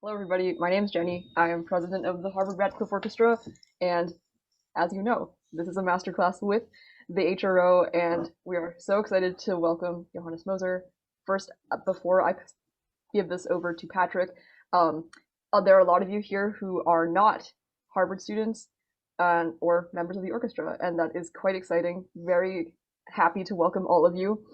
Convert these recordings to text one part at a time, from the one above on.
Hello, everybody. My name is Jenny. I am president of the Harvard-Radcliffe Orchestra, and as you know, this is a masterclass with the HRO, and we are so excited to welcome Johannes Moser. First, before I give this over to Patrick, there are a lot of you here who are not Harvard students or members of the orchestra, and that is quite exciting. Very happy to welcome all of you.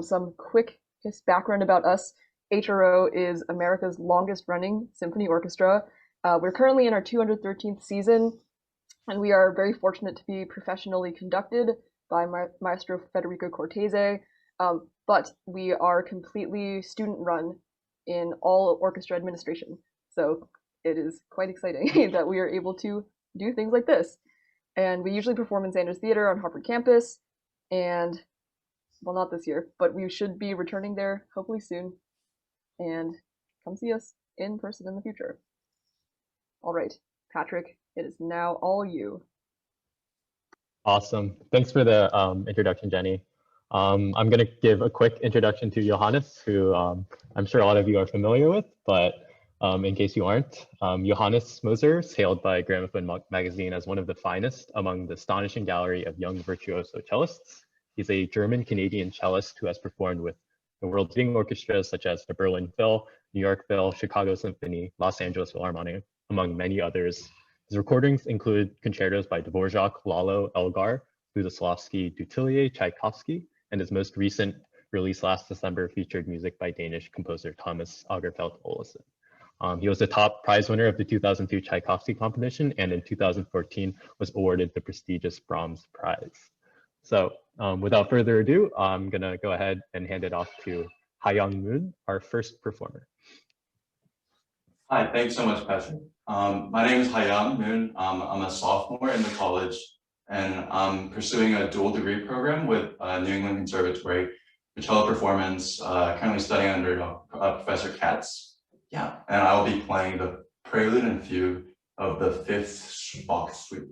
Some quick background about us. HRO is America's longest running symphony orchestra. We're currently in our 213th season, and we are very fortunate to be professionally conducted by Maestro Federico Cortese, but we are completely student run in all orchestra administration. So it is quite exciting that we are able to do things like this. And we usually perform in Sanders Theater on Harvard campus, and well, not this year, but we should be returning there hopefully soon. And come see us in person in the future. All right, Patrick, it is now all you. Awesome. Thanks for the introduction, Jenny. I'm going to give a quick introduction to Johannes, who I'm sure a lot of you are familiar with, but in case you aren't, Johannes Moser is hailed by Gramophone magazine as one of the finest among the astonishing gallery of young virtuoso cellists. He's a German-Canadian cellist who has performed with the world's leading orchestras such as the Berlin Phil, New York Phil, Chicago Symphony, Los Angeles Philharmonic, among many others. His recordings include concertos by Dvorak, Lalo, Elgar, Lutoslawski, Dutilleux, Tchaikovsky, and his most recent release last December featured music by Danish composer Thomas Agerfeldt Olesen. He was the top prize winner of the 2002 Tchaikovsky competition, and in 2014 was awarded the prestigious Brahms Prize. So without further ado, I'm gonna go ahead and hand it off to Hayoung Moon, our first performer. Hi, thanks so much, Patrick. My name is Hayoung Moon. I'm a sophomore in the college, and I'm pursuing a dual degree program with New England Conservatory for cello performance, currently studying under Professor Katz. Yeah, and I'll be playing the Prelude and Fugue of the 5th Bach Suite.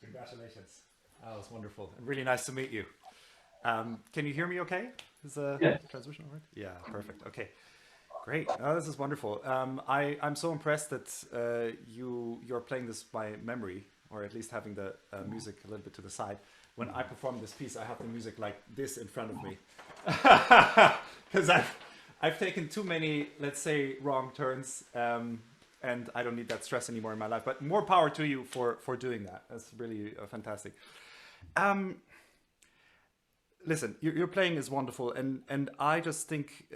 Congratulations. That was wonderful. And really nice to meet you. Can you hear me okay? Is the transmission all right? Yeah, perfect. Okay, great. Oh, this is wonderful. I'm so impressed that you're playing this by memory, or at least having the music a little bit to the side. When I perform this piece, I have the music like this in front of me. Because I've taken too many, let's say, wrong turns. And I don't need that stress anymore in my life. But more power to you for doing that. That's really fantastic. Listen, your playing is wonderful, and I just think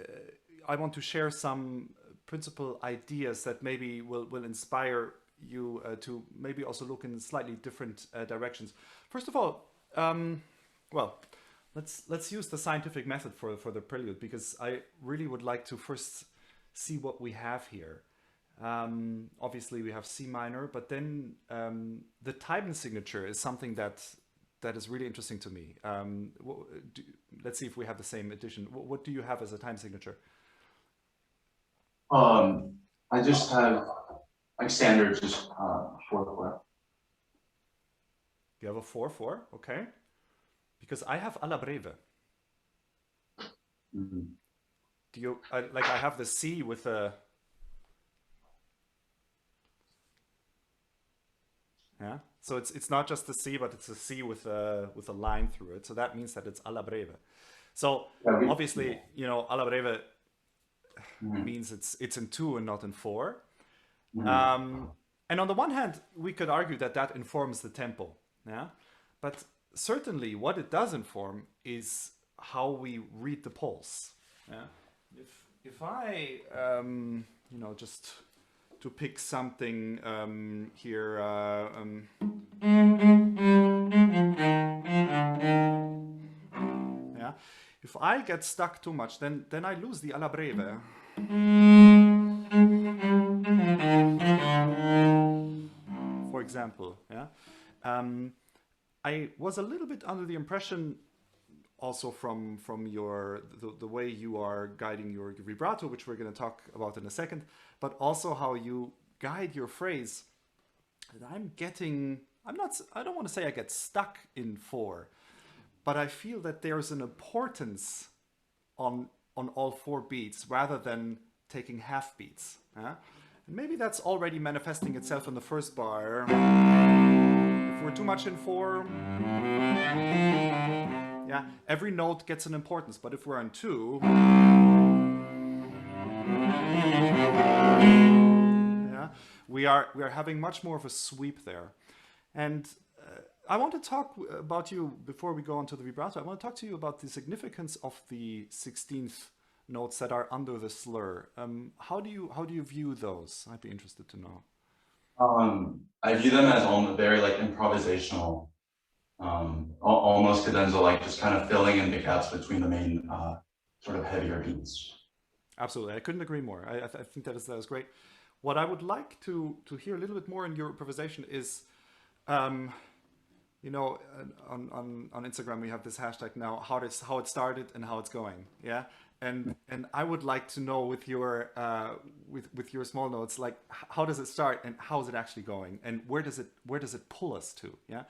I want to share some principal ideas that maybe will inspire you to maybe also look in slightly different directions. First of all, well, let's use the scientific method for the prelude, because I really would like to first see what we have here. Obviously we have C minor, but then the time signature is something that is really interesting to me. Let's see if we have the same edition. What do you have as a time signature? I just have like standard, just 4/4. You have a 4/4, okay? Because I have alla breve. Mm-hmm. Do you like? I have the C with a. Yeah, so it's not just the C, but it's a C with a line through it. So that means that it's alla breve. So obviously, you know, alla breve means it's in 2 and not in 4. And on the one hand, we could argue that informs the tempo. Yeah, but certainly what it does inform is how we read the pulse. Yeah, if I you know, just to pick something here. If I get stuck too much, then I lose the alla breve. For example, yeah. I was a little bit under the impression, also from the way you are guiding your vibrato, which we're going to talk about in a second, but also how you guide your phrase. And I don't want to say I get stuck in 4, but I feel that there's an importance on all 4 beats rather than taking half beats. And maybe that's already manifesting itself in the first bar. If we're too much in 4, yeah, every note gets an importance. But if we're on 2, yeah, we are having much more of a sweep there. And I want to talk about you, before we go on to the vibrato, I want to talk to you about the significance of the 16th notes that are under the slur. How do you view those? I'd be interested to know. I view them as very like improvisational, almost cadenza, like just kind of filling in the gaps between the main sort of heavier beats. Absolutely, I couldn't agree more. I think that is great. What I would like to hear a little bit more in your improvisation is, you know, on Instagram we have this hashtag now, how it started and how it's going. Yeah, and I would like to know with your small notes, like how does it start and how is it actually going, and where does it pull us to? Yeah,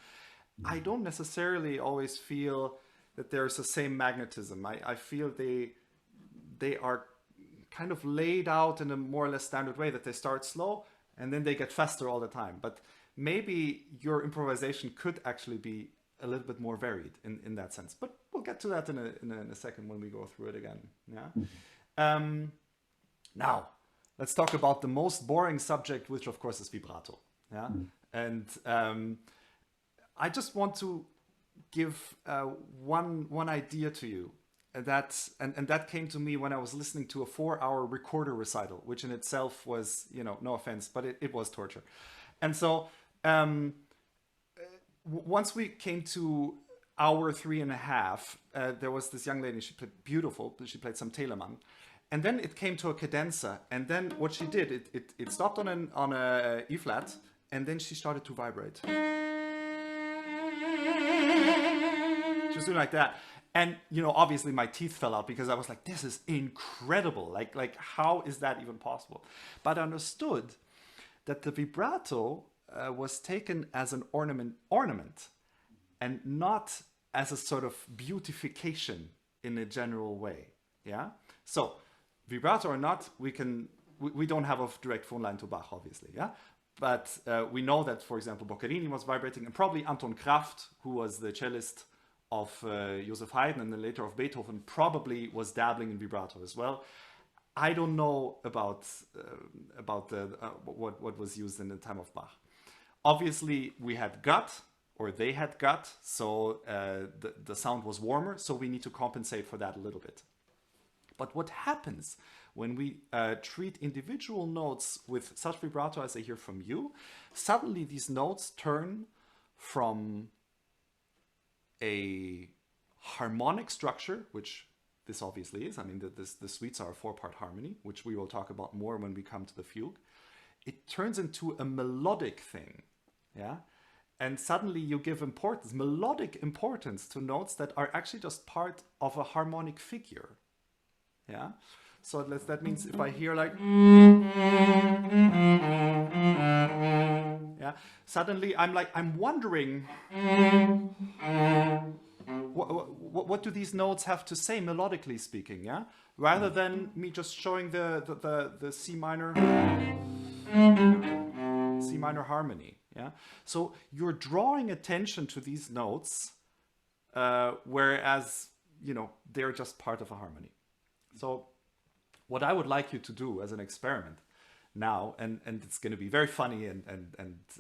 I don't necessarily always feel that there's the same magnetism. I feel they are kind of laid out in a more or less standard way, that they start slow and then they get faster all the time. But maybe your improvisation could actually be a little bit more varied in that sense. But we'll get to that in a second when we go through it again. Yeah. Now, let's talk about the most boring subject, which of course is vibrato. Yeah. And I just want to give one idea to you. And that came to me when I was listening to a 4-hour recorder recital, which in itself was, you know, no offense, but it was torture. And so once we came to hour 3.5, there was this young lady, she played beautiful, she played some Telemann. And then it came to a cadenza, and then what she did, it stopped on a E flat, and then she started to vibrate. She was doing like that. And, you know, obviously my teeth fell out, because I was like, this is incredible. Like how is that even possible? But I understood that the vibrato was taken as an ornament and not as a sort of beautification in a general way. Yeah. So vibrato or not, we don't have a direct phone line to Bach, obviously. Yeah. But we know that, for example, Boccherini was vibrating, and probably Anton Kraft, who was the cellist of Joseph Haydn and then later of Beethoven, probably was dabbling in vibrato as well. I don't know about what was used in the time of Bach. Obviously, we had gut, or they had gut, so the sound was warmer, so we need to compensate for that a little bit. But what happens when we treat individual notes with such vibrato as I hear from you, suddenly these notes turn from a harmonic structure, which this obviously is. I mean, the suites are a 4-part harmony, which we will talk about more when we come to the fugue. It turns into a melodic thing, yeah? And suddenly you give melodic importance to notes that are actually just part of a harmonic figure, yeah? So that means if I hear like, yeah, suddenly I'm wondering, what do these notes have to say melodically speaking, yeah? Rather than me just showing the C minor harmony, yeah? So you're drawing attention to these notes, whereas, you know, they're just part of a harmony. So what I would like you to do as an experiment now, and it's going to be very funny, and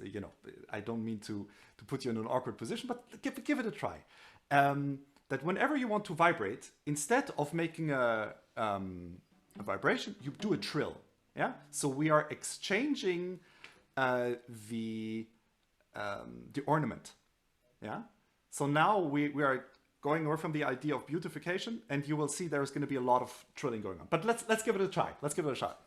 you know, I don't mean to put you in an awkward position, but give it a try. That whenever you want to vibrate, instead of making a vibration, you do a trill. Yeah. So we are exchanging the ornament. Yeah. So now we are going away from the idea of beautification, and you will see there's going to be a lot of trilling going on. But let's give it a try. Let's give it a shot.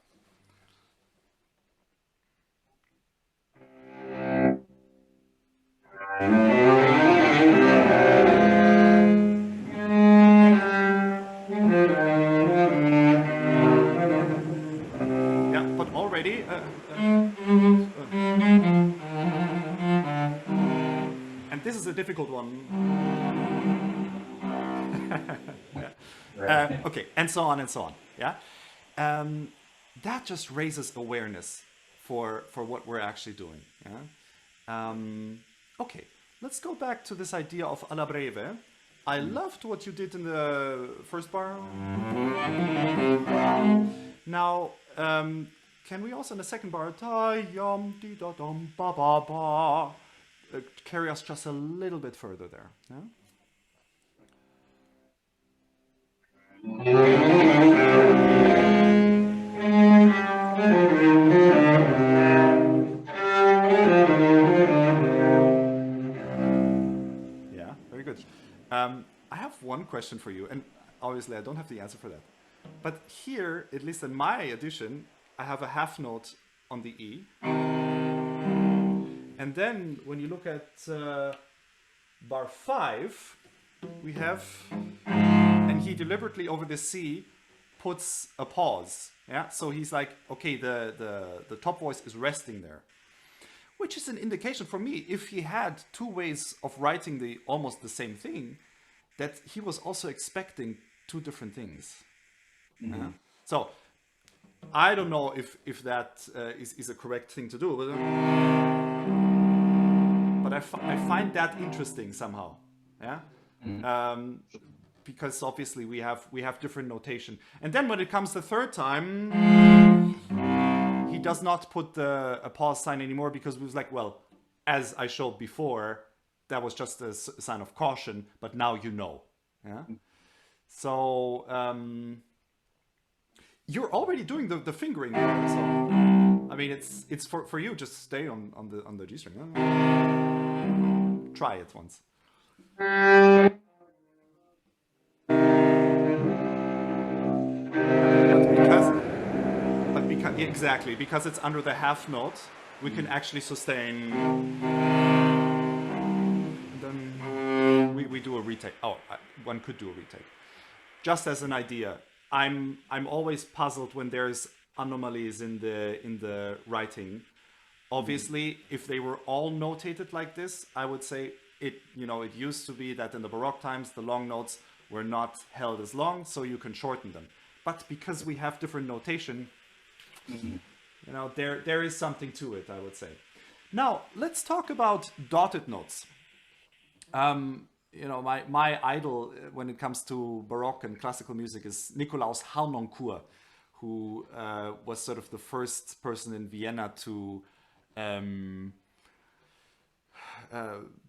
Yeah, but already. And this is a difficult one. Yeah. Okay, and so on and so on. Yeah, that just raises awareness for what we're actually doing. Yeah. Okay, let's go back to this idea of alla breve. I loved what you did in the first bar. Now, can we also in the second bar carry us just a little bit further there? Yeah? Yeah, very good. I have one question for you, and obviously I don't have the answer for that. But here, at least in my edition, I have a half note on the E. And then when you look at bar 5, we have, and he deliberately over the C puts a pause. Yeah, so he's like, okay, the top voice is resting there, which is an indication for me, if he had two ways of writing the almost the same thing, that he was also expecting two different things. Mm-hmm. So I don't know if that is a correct thing to do, but I find that interesting somehow. Yeah. Mm-hmm. Because obviously we have different notation, and then when it comes the third time, he does not put a pause sign anymore, because we was like, well, as I showed before, that was just a sign of caution, but now you know. Yeah. So you're already doing the fingering. So I mean, it's for you. Just stay on the G string. Huh? Try it once. Exactly, because it's under the half note, we can actually sustain. And then we do a retake. Oh, one could do a retake. Just as an idea, I'm always puzzled when there's anomalies in the writing. Obviously, if they were all notated like this, I would say it used to be that in the Baroque times the long notes were not held as long, so you can shorten them. But because we have different notation, there is something to it, I would say. Now let's talk about dotted notes. My idol when it comes to Baroque and classical music is Nikolaus Harnoncourt, who was sort of the first person in Vienna to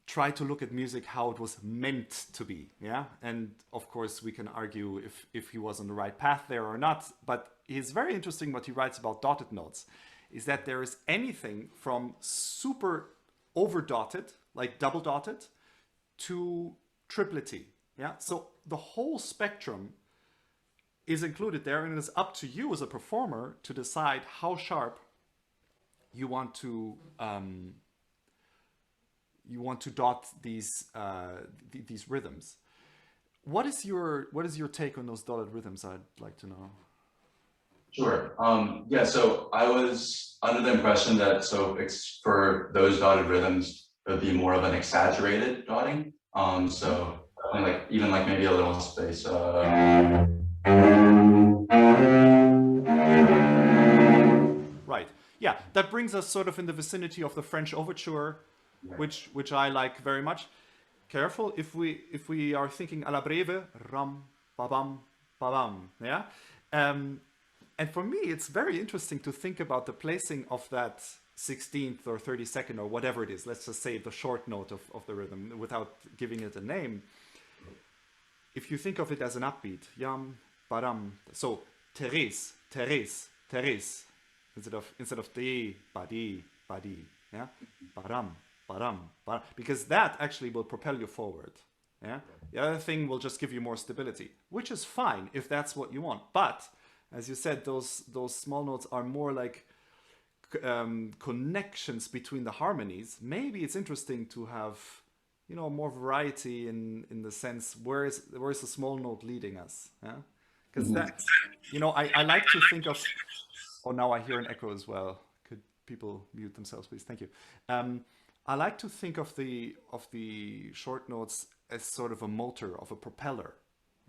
try to look at music how it was meant to be. Yeah, and of course we can argue if he was on the right path there or not, but it's very interesting what he writes about dotted notes, is that there is anything from super over dotted, like double dotted, to triplety. Yeah, so the whole spectrum is included there, and it is up to you as a performer to decide how sharp you want to dot these rhythms. What is your take on those dotted rhythms? I'd like to know. Sure. Yeah. So I was under the impression that for those dotted rhythms, it would be more of an exaggerated dotting. So even maybe a little space. Right. Yeah. That brings us sort of in the vicinity of the French overture, which I like very much. Careful if we are thinking alla breve, ram, ba bam, ba bam. Yeah. And for me, it's very interesting to think about the placing of that 16th or 32nd or whatever it is. Let's just say the short note of the rhythm without giving it a name. If you think of it as an upbeat, yam, badam, so Therese, Therese, Therese, instead of di, badi, badi, yeah, badam, badam, badam, because that actually will propel you forward. Yeah. The other thing will just give you more stability, which is fine if that's what you want. But as you said, those small notes are more like connections between the harmonies. Maybe it's interesting to have, you know, more variety in the sense where is the small note leading us? Yeah, because that's, you know, I like to think of. Oh, now I hear an echo as well. Could people mute themselves, please? Thank you. I like to think of the short notes as sort of a motor, of a propeller.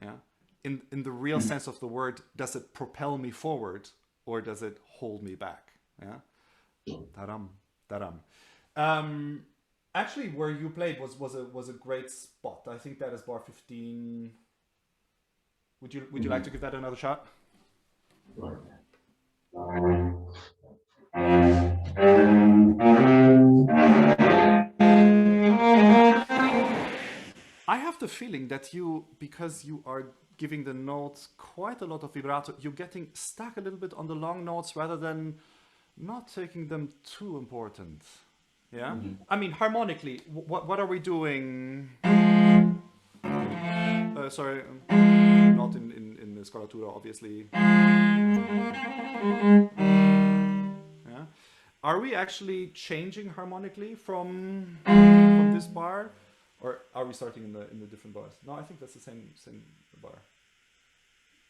Yeah, in the real sense of the word, does it propel me forward or does it hold me back? Yeah. Ta-dam, ta-dam. Actually, where you played was a great spot. I think that is bar 15. Would you like to give that another shot? I have the feeling that you, because you are giving the notes quite a lot of vibrato, you're getting stuck a little bit on the long notes rather than not taking them too important. Yeah? I mean, harmonically, what are we doing? Sorry, not in the Scordatura, obviously. Yeah? Are we actually changing harmonically from this bar? Or are we starting in the different bars? No, I think that's the same bar.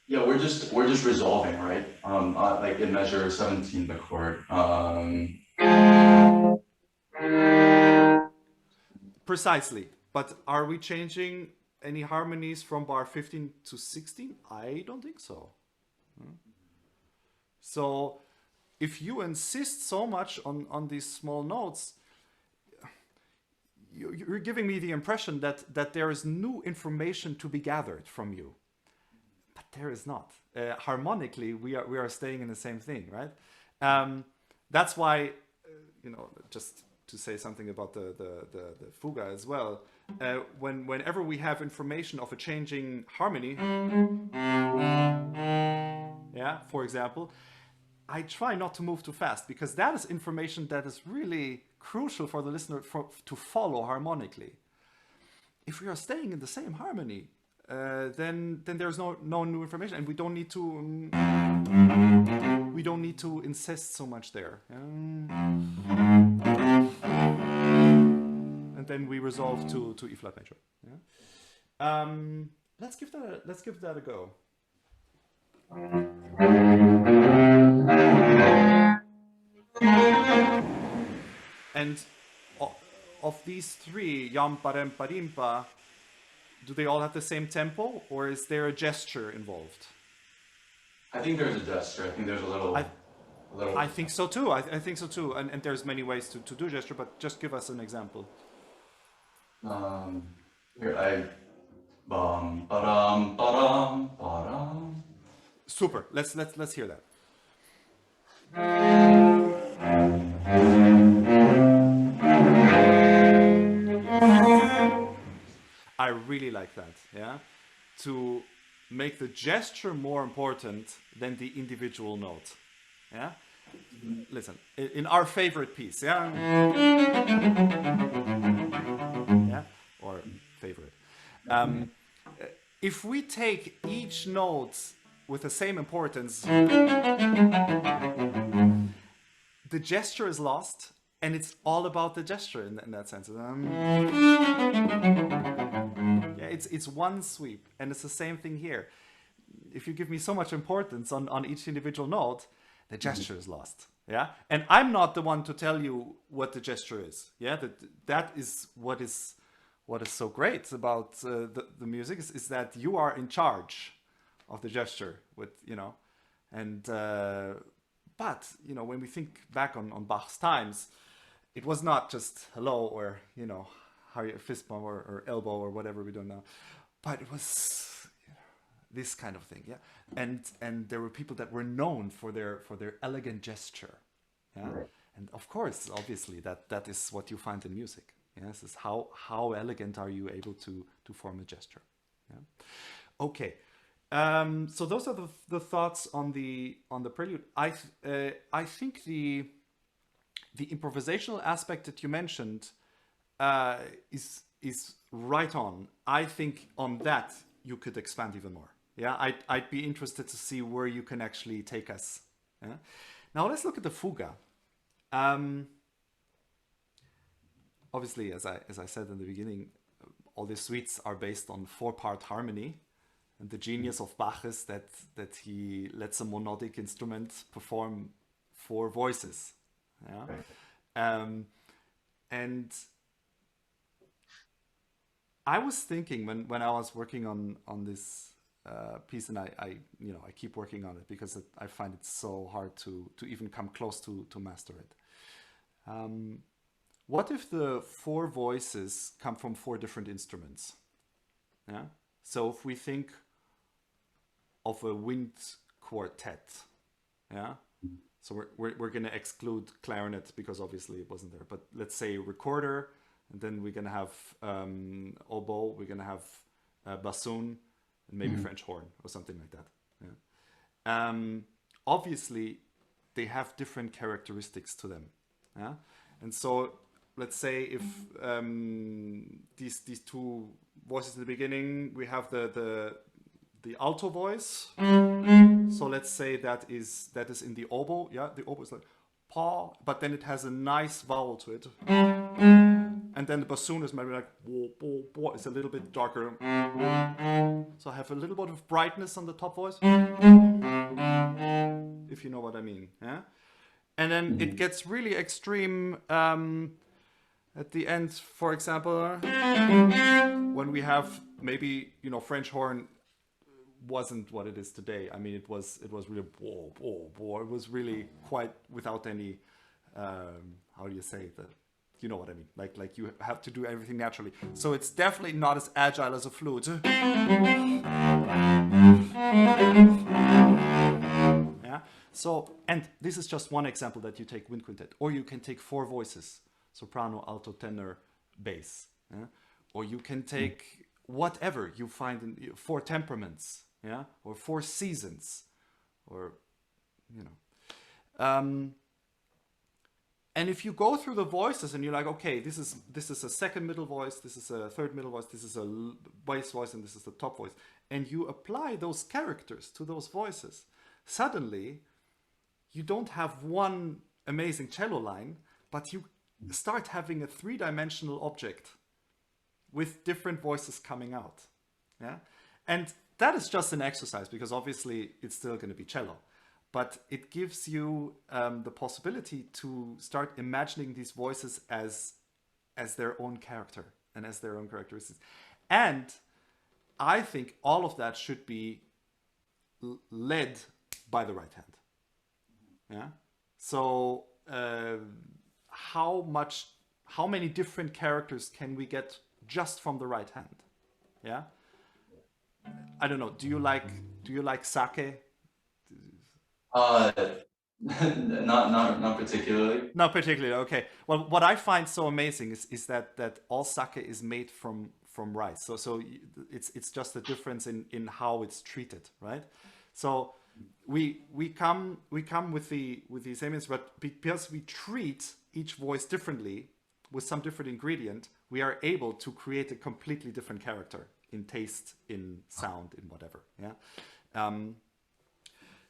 Yeah, we're just resolving, right? Like in measure 17, the chord. Precisely. But are we changing any harmonies from bar 15 to 16? I don't think so. So if you insist so much on these small notes, you're giving me the impression that there is new information to be gathered from you. But there is not. Harmonically, we are staying in the same thing, right? That's why, you know, just to say something about the fugue as well. Whenever we have information of a changing harmony, yeah, for example, I try not to move too fast because that is information that is really crucial for the listener to follow harmonically. If we are staying in the same harmony, then there's no new information, and we don't need to insist so much there. And then we resolve to E flat major. Yeah? Let's give that a go. And of these three, yam parem parimpa, do they all have the same tempo, or is there a gesture involved? I think there's a gesture. I think there's a little. I think so too. I think so too. And there's many ways to do gesture, but just give us an example. Here bum ba-dum ba-dum. Super. Let's hear that. I really like that, yeah? To make the gesture more important than the individual note, yeah? Listen, in our favorite piece, yeah? Yeah? Or favorite. If we take each note with the same importance, the gesture is lost, and it's all about the gesture in that sense. Yeah, it's one sweep, and it's the same thing here. If you give me so much importance on each individual note, the gesture is lost. Yeah, and I'm not the one to tell you what the gesture is. Yeah, that is what is so great about the music is that you are in charge of the gesture. With and but when we think back on Bach's times, it was not just hello or how you fist bump or elbow or whatever we're doing now, but it was this kind of thing, yeah. And there were people that were known for their elegant gesture, yeah. Right. And of course, obviously, that is what you find in music. Yes, is how elegant are you able to form a gesture? Yeah. Okay. So those are the thoughts on the prelude. I think the improvisational aspect that you mentioned is right on. I think on that you could expand even more. Yeah, I'd be interested to see where you can actually take us. Yeah? Now let's look at the fuga. Obviously, as I said in the beginning, all these suites are based on 4-part harmony, and the genius of Bach is that he lets a monodic instrument perform 4 voices. Yeah, and I was thinking when I was working on this piece, and I keep working on it because I find it so hard to even come close to master it. What if the 4 voices come from 4 different instruments? Yeah. So if we think of a wind quartet, yeah. So we're going to exclude clarinet because obviously it wasn't there. But let's say recorder, and then we're going to have oboe, we're going to have bassoon, and maybe French horn or something like that. Yeah. Obviously, they have different characteristics to them. Yeah. And so let's say if these 2 voices in the beginning, we have the alto voice. So let's say that is in the oboe. Yeah, the oboe is like pa, but then it has a nice vowel to it. And then the bassoon is maybe like it's a little bit darker. So I have a little bit of brightness on the top voice, if you know what I mean. Yeah. And then it gets really extreme at the end, for example, when we have maybe, French horn wasn't what it is today. I mean, it was really it was really quite without any how do you say that? You know what I mean? Like you have to do everything naturally. So it's definitely not as agile as a flute. Yeah. So, and this is just one example that you take wind quintet, or you can take 4 voices: soprano, alto, tenor, bass. Yeah? Or you can take whatever you find in 4 temperaments, yeah, or 4 seasons, or and if you go through the voices and you're like, okay, this is a second middle voice, this is a third middle voice, this is a bass voice, and this is the top voice, and you apply those characters to those voices, suddenly you don't have one amazing cello line, but you start having a 3-dimensional object with different voices coming out. Yeah, and that is just an exercise because obviously it's still going to be cello. But it gives you the possibility to start imagining these voices as their own character and as their own characteristics. And I think all of that should be led by the right hand. Yeah. So how many different characters can we get just from the right hand? Yeah. I don't know. Do you like sake? Not particularly. Not particularly. Okay. Well, what I find so amazing is that all sake is made from rice. So it's just a difference in how it's treated, right? So we come with the same instrument, but because we treat each voice differently with some different ingredient, we are able to create a completely different character in taste, in sound, in whatever. Yeah.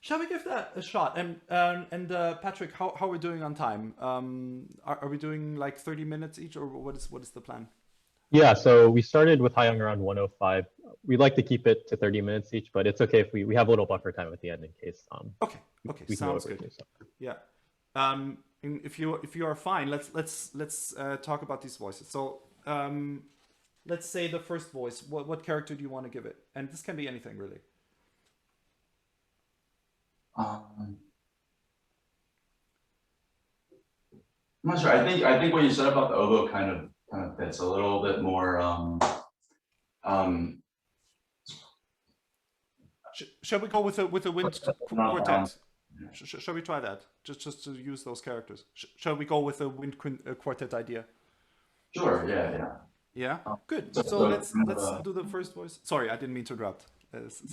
Shall we give that a shot? And Patrick, how are we doing on time? Are we doing like 30 minutes each, or what is the plan? Yeah, so we started with Hayoung around 105. We'd like to keep it to 30 minutes each, but it's okay if we have a little buffer time at the end in case. Okay, we sounds good. So. Yeah. If you are fine, let's talk about these voices. So let's say the first voice. What character do you want to give it? And this can be anything really. I'm not sure. I think what you said about the oboe kind of fits a little bit more. Shall we go with a wind quartet? Shall we try that? Just to use those characters. Shall we go with a wind quartet idea? Sure. Yeah. Yeah. Good. So let's do the first voice. Sorry, I didn't mean to interrupt.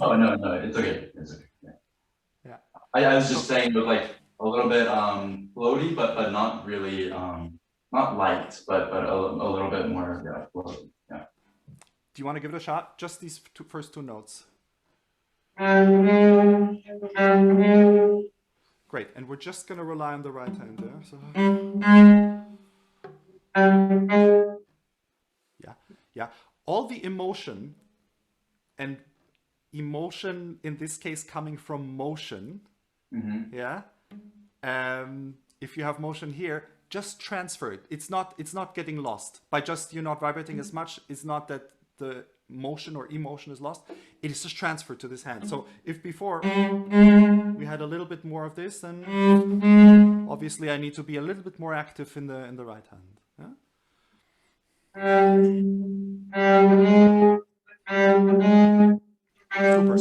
Oh no, it's okay. It's okay. Yeah. I was just saying, with like a little bit floaty, but not really not light, but a little bit more floaty. Yeah. you want to give it a shot? Just these first two notes. Great, and we're just going to rely on the right hand there. So. Yeah. All the emotion, and emotion in this case coming from motion. Mm-hmm. Yeah. If you have motion here, just transfer it. It's not getting lost by just you not vibrating as much. It's not that the motion or emotion is lost. It is just transferred to this hand. So if before we had a little bit more of this, then obviously I need to be a little bit more active in the right hand. Yeah? Super.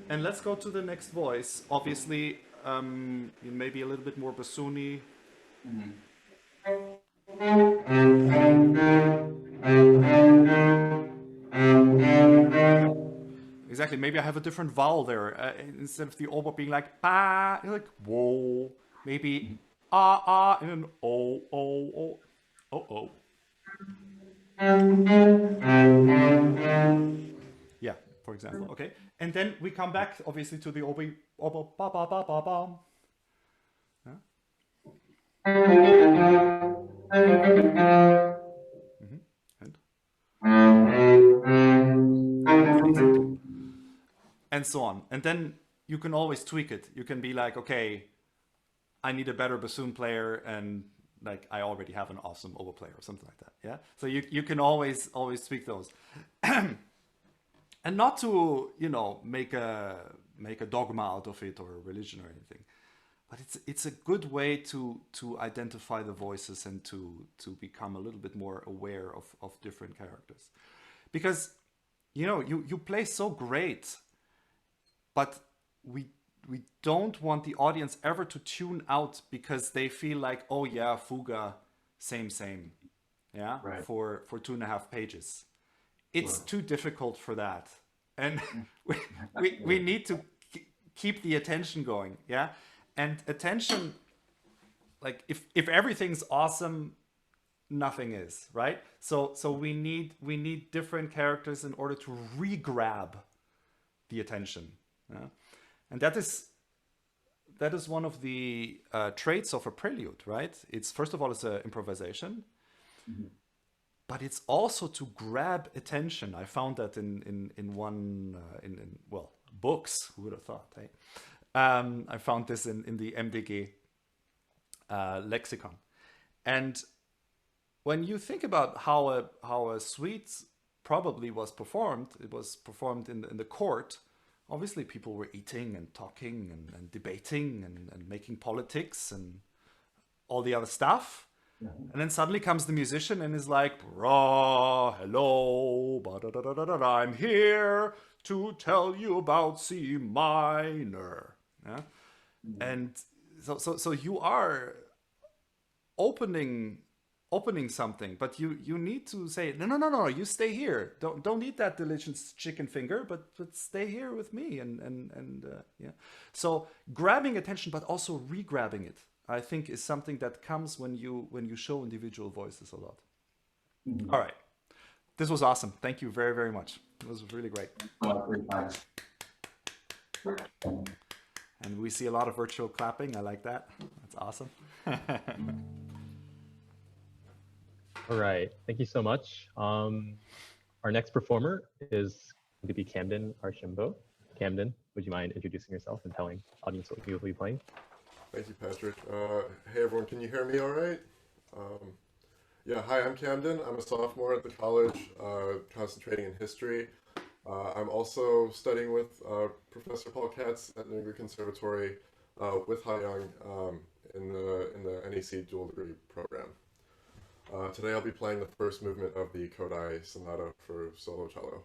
And let's go to the next voice. Obviously, maybe a little bit more bassoony. Mm-hmm. Exactly. Maybe I have a different vowel there. Instead of the oboe being like ba, you're like whoa. Maybe ah and an oh. Yeah, for example. Okay, and then we come back obviously to the oboe ba ba ba ba ba. Yeah? And so on. And then you can always tweak it. You can be like, okay, I need a better bassoon player, and like I already have an awesome oboe player or something like that. Yeah. So you can always tweak those. And not to, make a dogma out of it or a religion or anything. But it's a good way to identify the voices and to become a little bit more aware of different characters. Because you play so great, but we don't want the audience ever to tune out because they feel like, oh yeah, fugue, same, yeah, right. for 2.5 pages. It's too difficult for that, and we need to keep the attention going, yeah. And attention, like if everything's awesome, nothing is, right? So we need different characters in order to re-grab the attention. Yeah? And that is one of the traits of a prelude, right? It's first of all, it's an improvisation, mm-hmm. but it's also to grab attention. I found that in books. Who would have thought? Hey? I found this in the MDG lexicon, and when you think about how a suite probably was performed, it was performed in the court. Obviously, people were eating and talking and debating and making politics and all the other stuff. Mm-hmm. And then suddenly comes the musician and is like, hello, I'm here to tell you about C minor. Yeah? Mm-hmm. And so you are opening something, but you need to say no, you stay here, don't eat that delicious chicken finger, but stay here with me and yeah. So grabbing attention but also re-grabbing it, I think, is something that comes when you show individual voices a lot. Mm-hmm. All right, this was awesome. Thank you very, very much. It was really great. And we see a lot of virtual clapping. I like that. That's awesome. All right, thank you so much. Our next performer is going to be Camden Archambault. Camden, would you mind introducing yourself and telling the audience what you will be playing? Thank you, Patrick. Hey everyone, can you hear me all right? Yeah, hi, I'm Camden. I'm a sophomore at the college, concentrating in history. I'm also studying with Professor Paul Katz at New England Conservatory with Hayoung in the NEC dual degree program. Today I'll be playing the first movement of the Kodály Sonata for solo cello.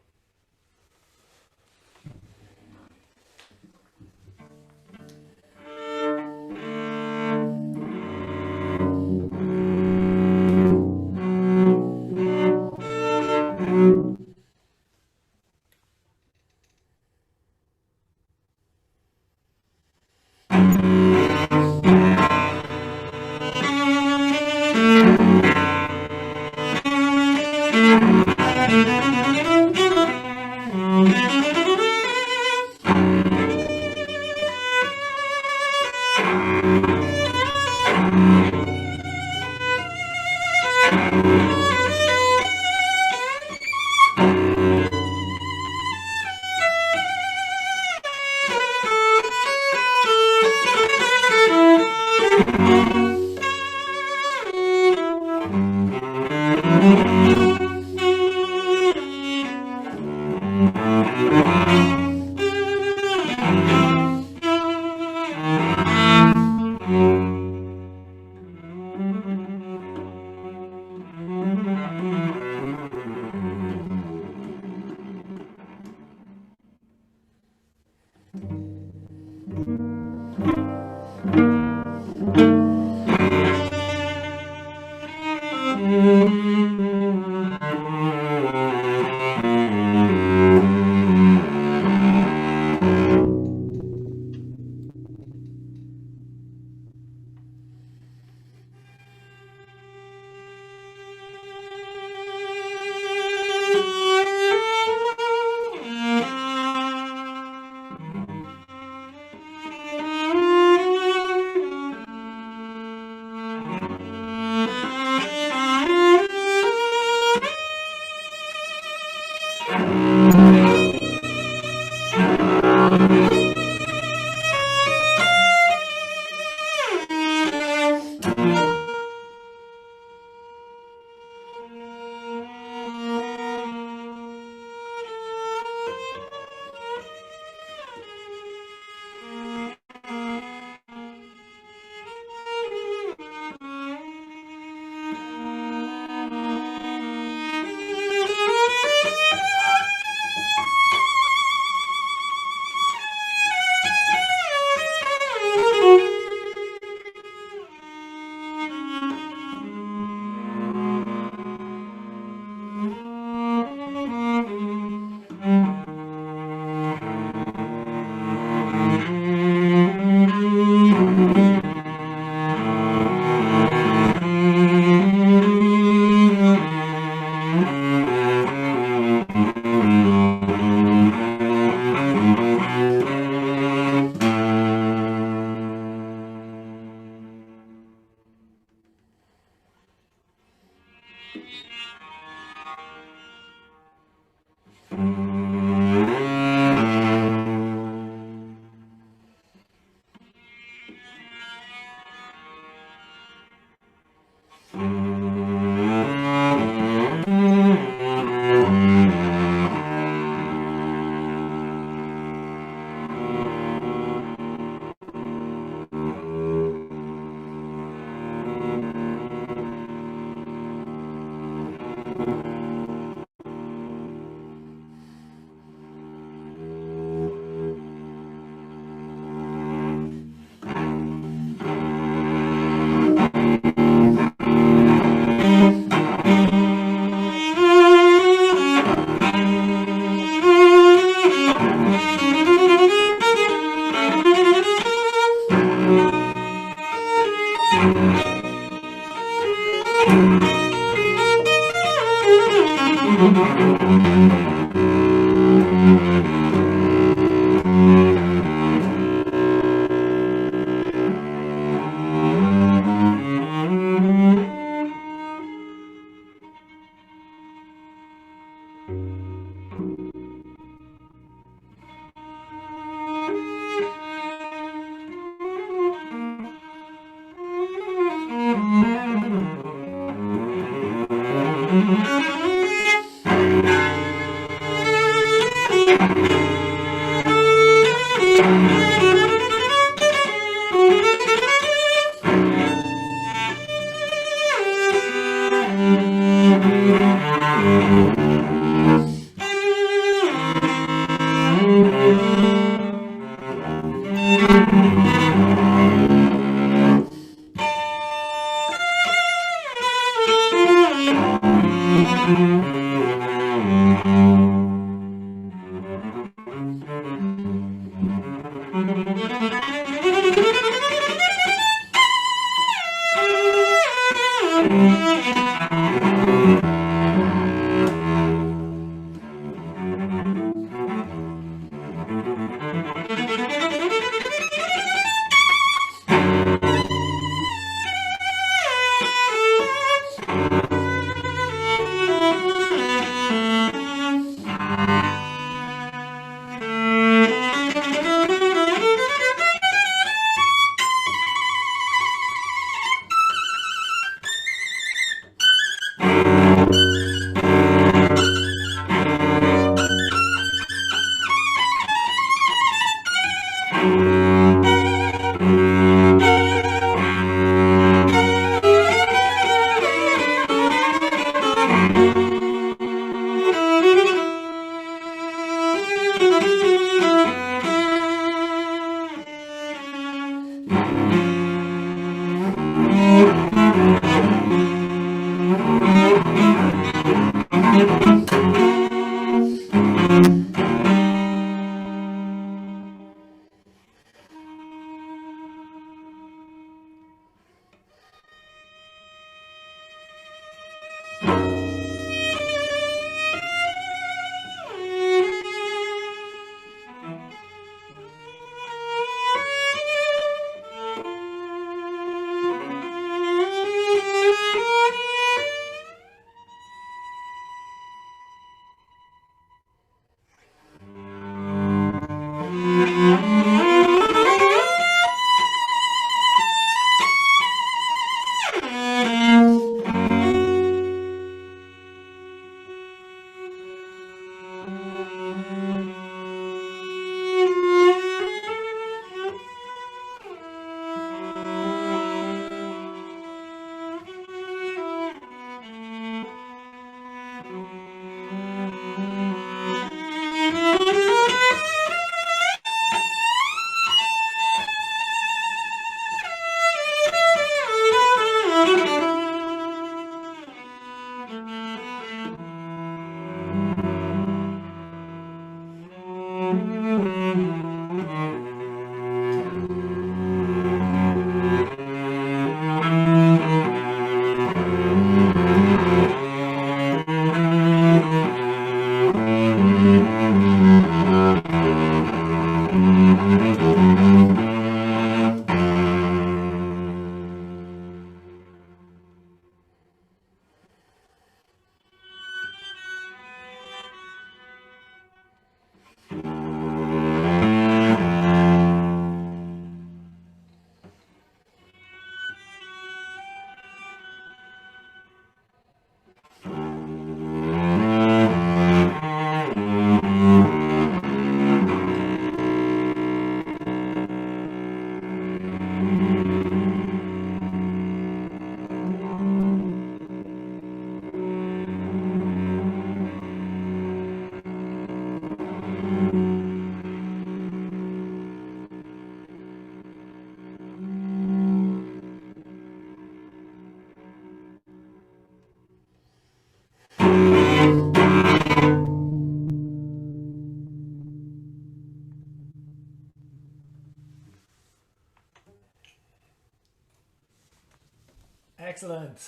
Excellent.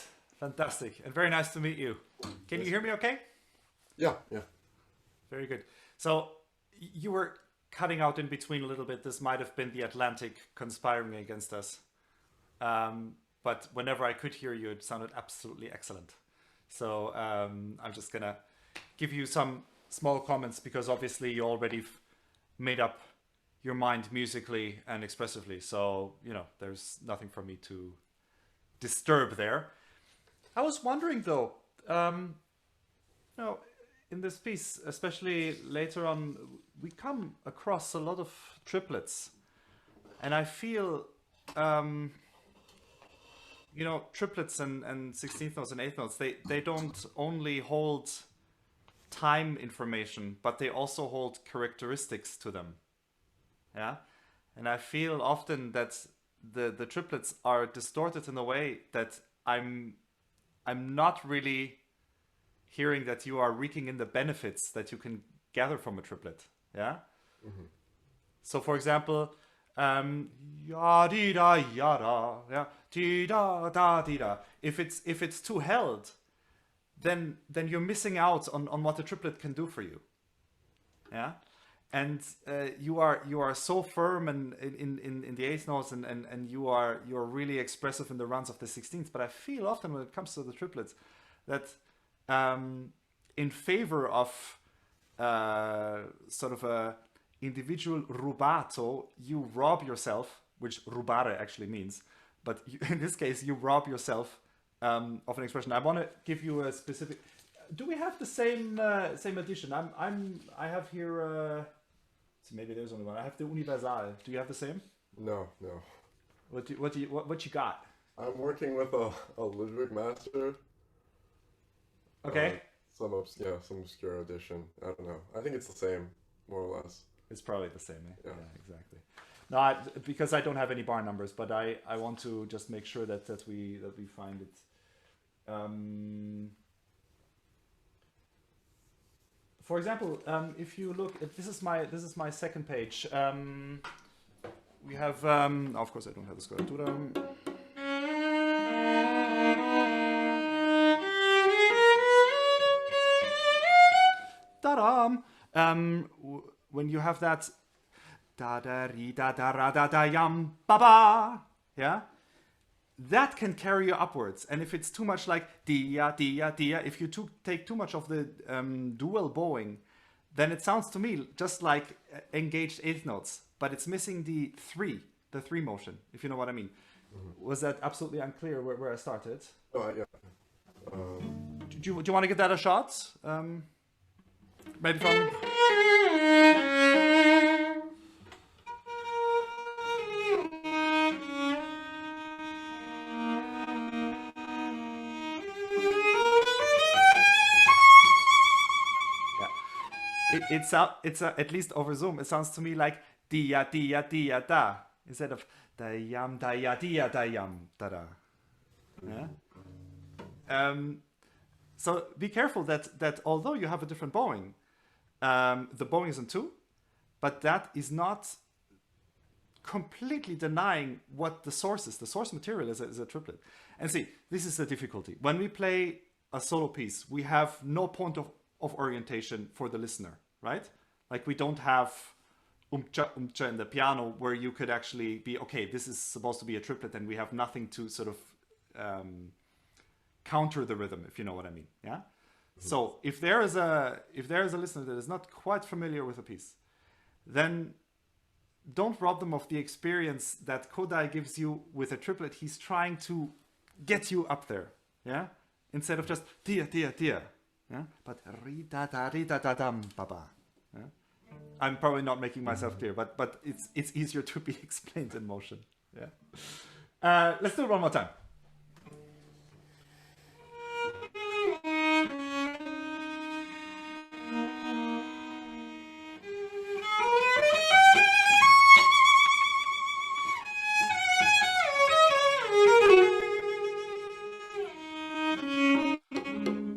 Fantastic. And very nice to meet you. Can you hear me okay? Yeah, yeah. Very good. So you were cutting out in between a little bit. This might have been the Atlantic conspiring against us. But whenever I could hear you, it sounded absolutely excellent. So I'm just going to give you some small comments because obviously you already made up your mind musically and expressively. So, you know, there's nothing for me to disturb there. I was wondering though, you know, in this piece, especially later on, we come across a lot of triplets, and I feel, you know, triplets and 16th notes and 8th notes, they don't only hold time information, but they also hold characteristics to them. Yeah, and I feel often that the triplets are distorted in a way that I'm not really hearing that you are reaping in the benefits that you can gather from a triplet. Yeah. Mm-hmm. So, for example, ya di da ya da, yeah, di da da di da. If it's too held, then you're missing out on what the triplet can do for you. Yeah. And you are so firm and in the 8th notes and you're really expressive in the runs of the 16th. But I feel often when it comes to the triplets that in favor of sort of a individual rubato, you rob yourself, which rubare actually means. But in this case, you rob yourself of an expression. I want to give you a specific. Do we have the same edition? I have here. So maybe there's only one. I have the Universal. Do you have the same? No. What you got? I'm working with a Ludwig Master. Okay. Some obscure edition. I don't know. I think it's the same, more or less. It's probably the same. Eh? Yeah, exactly. No, because I don't have any bar numbers, but I want to just make sure that we find it. For example, if you look, this is my second page. We have, of course, I don't have the Scordatura. Ta-da! When you have that da da ri da da ra da da yam ba ba, yeah, that can carry you upwards. And if it's too much like dia dia dia, if you take too much of the dual bowing, then it sounds to me just like engaged eighth notes, but it's missing the three motion, if you know what I mean. Was that absolutely unclear where I started? Oh, yeah. Do you want to give that a shot? Maybe from... It's at least over Zoom. It sounds to me like dia dia dia da instead of da yam da ya dia da yam da da. Yeah. So be careful that although you have a different bowing, the bowing is in two, but that is not completely denying what the source is. The source material is a triplet. And see, this is the difficulty. When we play a solo piece, we have no point of orientation for the listener, right? Like we don't have umcha in the piano where you could actually be, okay, this is supposed to be a triplet and we have nothing to sort of counter the rhythm, if you know what I mean, yeah? So if there is a listener that is not quite familiar with a piece, then don't rob them of the experience that Kodály gives you with a triplet. He's trying to get you up there, yeah? Instead of just tia, tia, tia. Yeah? But ri da da ri da da dam ba ba. Yeah? I'm probably not making myself clear, but it's easier to be explained in motion. Yeah. Let's do it one more time.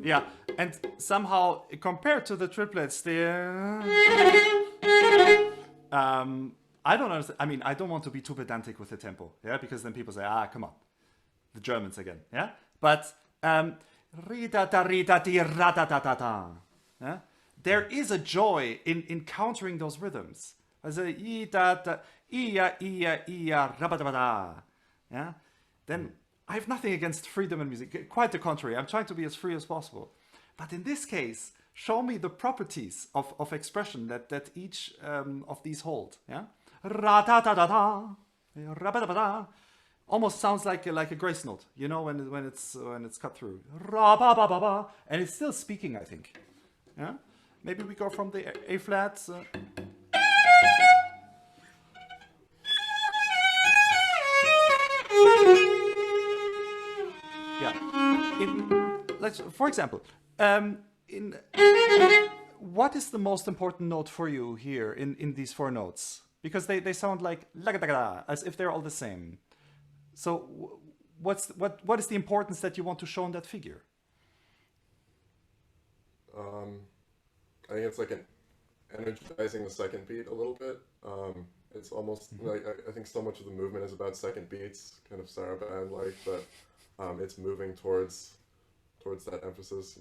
Yeah, and somehow compared to the triplets, I don't understand. I mean, I don't want to be too pedantic with the tempo, yeah, because then people say, ah, come on, the Germans again, yeah. But ri da da ri da di ra da da da da. Yeah? There is a joy in countering those rhythms. As a I da da iya ra ba da ba da. Yeah. Then I have nothing against freedom in music. Quite the contrary. I'm trying to be as free as possible. But in this case, show me the properties of expression that each of these hold. Yeah, ra da da da da, ra ba da ba da. Almost sounds like a grace note, you know, when it's cut through. Ra ba ba ba ba, and it's still speaking, I think. Yeah, maybe we go from the A flat. Let's, for example, what is the most important note for you here in these four notes? Because they sound like la as if they're all the same. So what is the importance that you want to show in that figure? I think it's like energizing the second beat a little bit. It's almost like I think so much of the movement is about second beats, kind of saraband like, but it's moving towards that emphasis.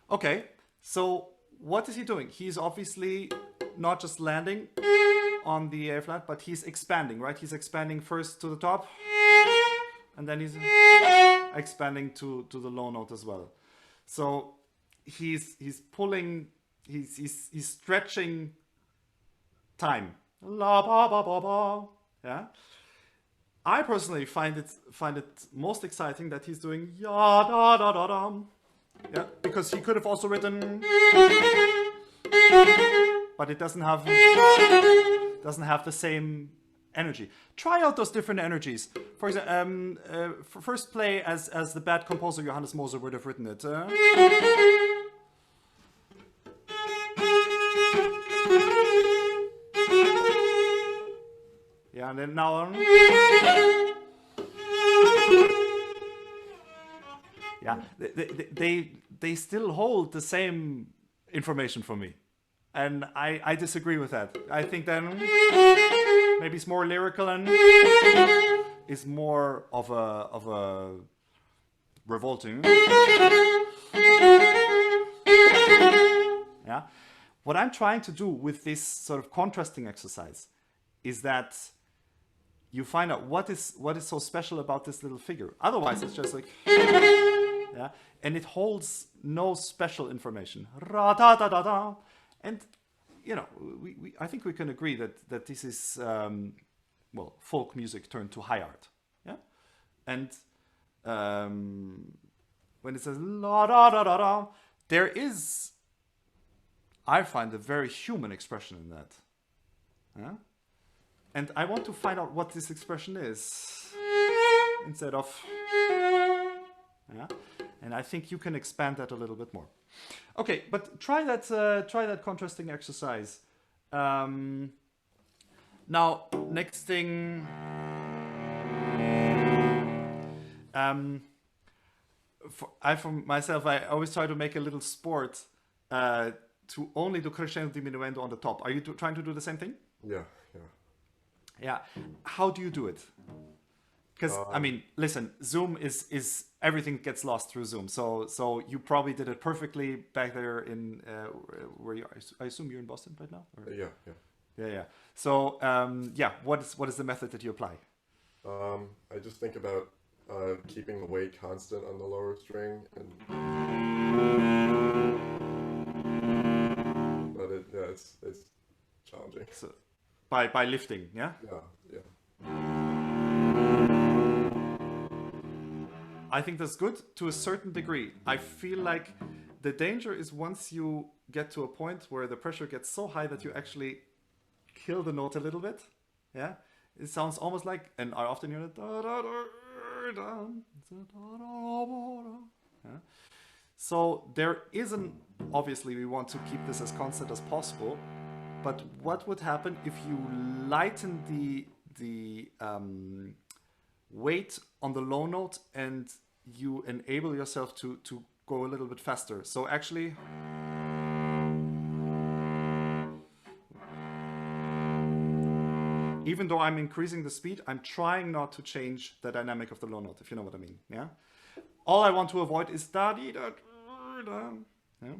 Okay, so what is he doing? He's obviously not just landing on the A flat, but he's expanding, right? He's expanding first to the top, and then he's expanding to the low note as well. So he's pulling, he's stretching time. La ba ba ba ba. Yeah. I personally find it most exciting that he's doing ya da da da da. Yeah, because he could have also written, but it doesn't have the same energy. Try out those different energies. For example, first play as the bad composer Johannes Moser would have written it. Yeah, and then now. Yeah, they still hold the same information for me, and I disagree with that. I think then maybe it's more lyrical and is more of a revolting. Yeah, what I'm trying to do with this sort of contrasting exercise is that you find out what is so special about this little figure. Otherwise, it's just like. Yeah, and it holds no special information. Ra da da da da, and you know, I think we can agree that this is well, folk music turned to high art, yeah, and when it says la da da da da, there is, I find, a very human expression in that, yeah, and I want to find out what this expression is instead of, yeah, and I think you can expand that a little bit more. Okay, but try that contrasting exercise. Now, next thing. For myself, I always try to make a little sport to only do crescendo diminuendo on the top. Are you trying to do the same thing? Yeah. Yeah. How do you do it? Because I mean, listen, Zoom is everything gets lost through Zoom. So you probably did it perfectly back there in where you are. I assume you're in Boston right now. Or? Yeah. So yeah, what is the method that you apply? I just think about keeping the weight constant on the lower string, but it's challenging. So by lifting, yeah. Yeah. I think that's good to a certain degree. I feel like the danger is once you get to a point where the pressure gets so high that you actually kill the note a little bit. Yeah, it sounds almost like, and I often hear it. Yeah. So there isn't, obviously we want to keep this as constant as possible, but what would happen if you lighten the weight on the low note and you enable yourself to go a little bit faster? So actually, even though I'm increasing the speed, I'm trying not to change the dynamic of the low note, if you know what I mean. Yeah. All I want to avoid is da dee da da. Yeah.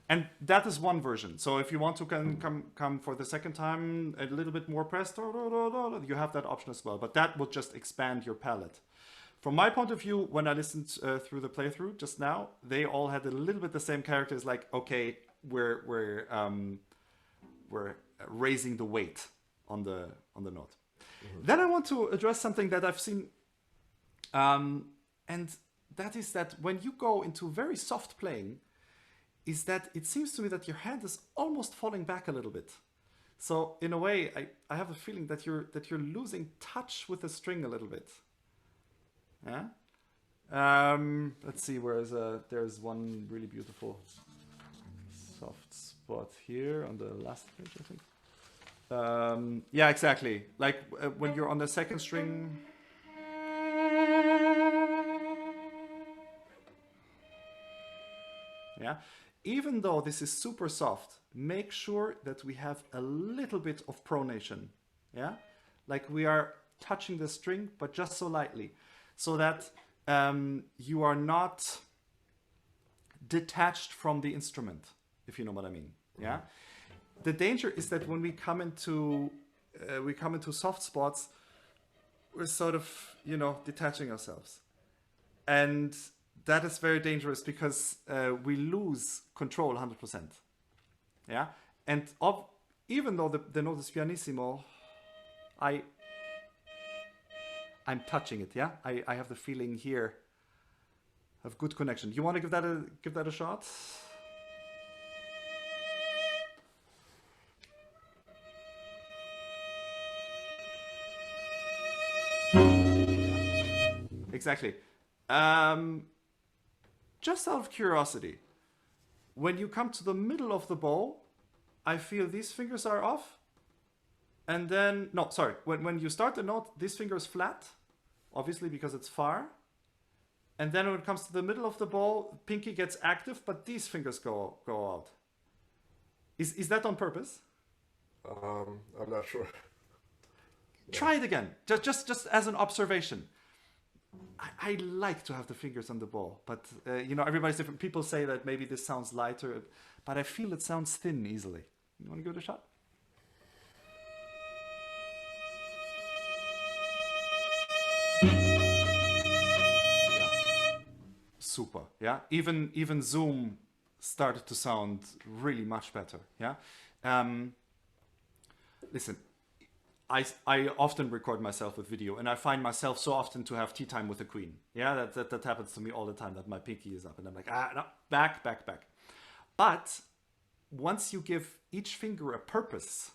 And that is one version. So if you want to come for the second time a little bit more pressed, you have that option as well. But that will just expand your palette. From my point of view, when I listened through the playthrough just now, they all had a little bit the same characters. Like, okay, we're raising the weight on the note. Mm-hmm. Then I want to address something that I've seen, and that is that when you go into very soft playing, is that it seems to me that your hand is almost falling back a little bit. So in a way, I have a feeling that you're losing touch with the string a little bit. Yeah. Let's see. There's one really beautiful soft spot here on the last page, I think. Yeah, exactly. Like when you're on the second string. Yeah. Even though this is super soft, make sure that we have a little bit of pronation. Yeah, like we are touching the string, but just so lightly, so that you are not detached from the instrument, if you know what I mean. Yeah. The danger is that when we come into soft spots, we're sort of, detaching ourselves, and that is very dangerous because we lose control 100%. Yeah, and even though the note is pianissimo, I'm touching it. Yeah, I have the feeling here of good connection. You want to give that a shot? Exactly. Just out of curiosity, when you come to the middle of the bow, I feel these fingers are off. And then, no, sorry. When you start the note, this finger is flat, obviously because it's far. And then when it comes to the middle of the bow, pinky gets active, but these fingers go out. Is that on purpose? I'm not sure. Try it again, just as an observation. I like to have the fingers on the bow, but everybody's different. People say that maybe this sounds lighter, but I feel it sounds thin easily. You want to give it a shot? Yeah. Super. Yeah. Even Zoom started to sound really much better. Yeah. Listen, I often record myself with video, and I find myself so often to have tea time with the Queen. Yeah, that happens to me all the time, that my pinky is up and I'm like, no, back. But once you give each finger a purpose,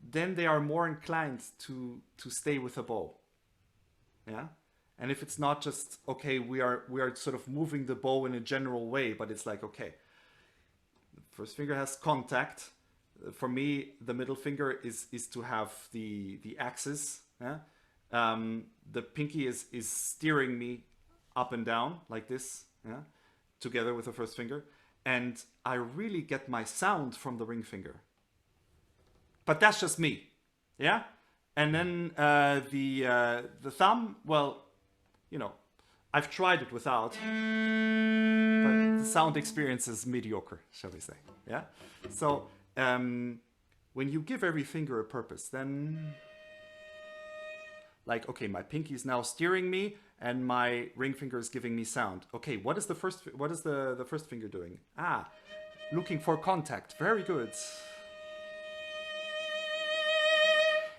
then they are more inclined to stay with the bow. Yeah. And if it's not just, okay, we are sort of moving the bow in a general way, but it's like, okay, the first finger has contact. For me, the middle finger is to have the axis. Yeah? The pinky is steering me up and down like this, yeah? Together with the first finger. And I really get my sound from the ring finger. But that's just me. Yeah? And then the thumb, well, you know, I've tried it without, but the sound experience is mediocre, shall we say. Yeah? So when you give every finger a purpose, then like, okay, my pinky is now steering me and my ring finger is giving me sound. Okay, what is the first finger doing? Looking for contact. Very good.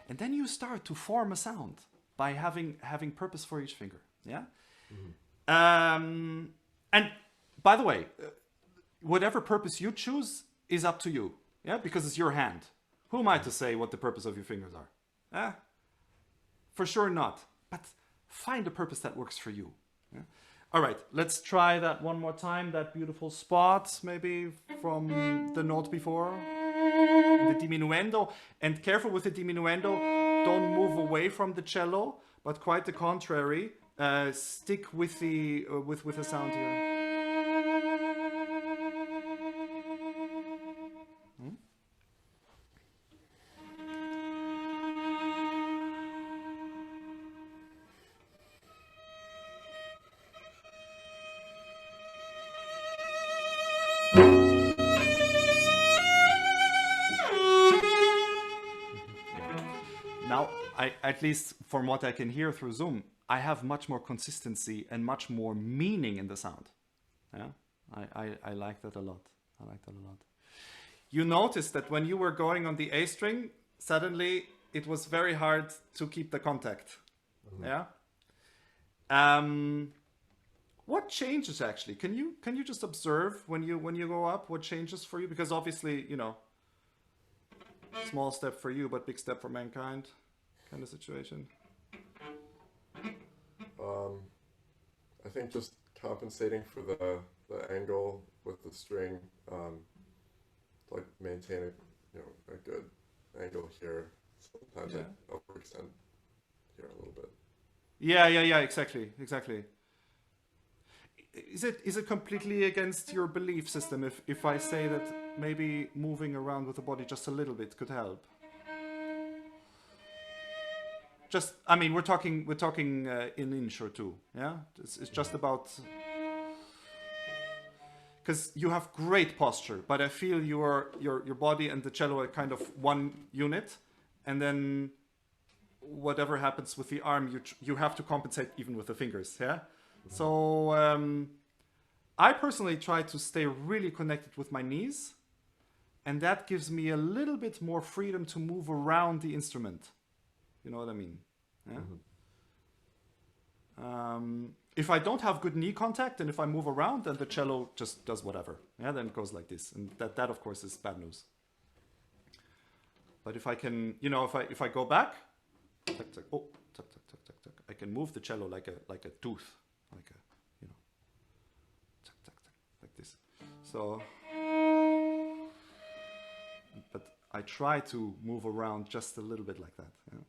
And then you start to form a sound by having purpose for each finger. Yeah. Mm-hmm. And by the way, whatever purpose you choose is up to you. Yeah, because it's your hand. Who am I to say what the purpose of your fingers are? For sure not. But find a purpose that works for you. Yeah? All right, let's try that one more time. That beautiful spot, maybe from the note before, the diminuendo. And careful with the diminuendo. Don't move away from the cello, but quite the contrary. Stick with the sound here. Now, at least from what I can hear through Zoom, I have much more consistency and much more meaning in the sound. Yeah, I like that a lot. I like that a lot. You noticed that when you were going on the A string, suddenly it was very hard to keep the contact. Mm-hmm. Yeah. What changes actually? Can you just observe when you go up? What changes for you? Because obviously, you know, small step for you, but big step for mankind, kind of situation. I think just compensating for the angle with the string, like maintain a good angle here. Sometimes I'll extend here a little bit. Yeah, exactly. Is it completely against your belief system if I say that maybe moving around with the body just a little bit could help? Just, I mean, we're talking an inch or two, yeah? It's just about, because you have great posture, but I feel your body and the cello are kind of one unit, and then whatever happens with the arm, you have to compensate even with the fingers, yeah? So I personally try to stay really connected with my knees, and that gives me a little bit more freedom to move around the instrument. You know what I mean? Yeah? Mm-hmm. If I don't have good knee contact and if I move around, then the cello just does whatever. Yeah, then it goes like this, and that of course is bad news. But if I can, you know, if I go back, tuck, tuck, oh, tuck, tuck, tuck, tuck, tuck, I can move the cello like a tooth, like a, you know, tuck, tuck, tuck, like this. So, but I try to move around just a little bit like that. Yeah?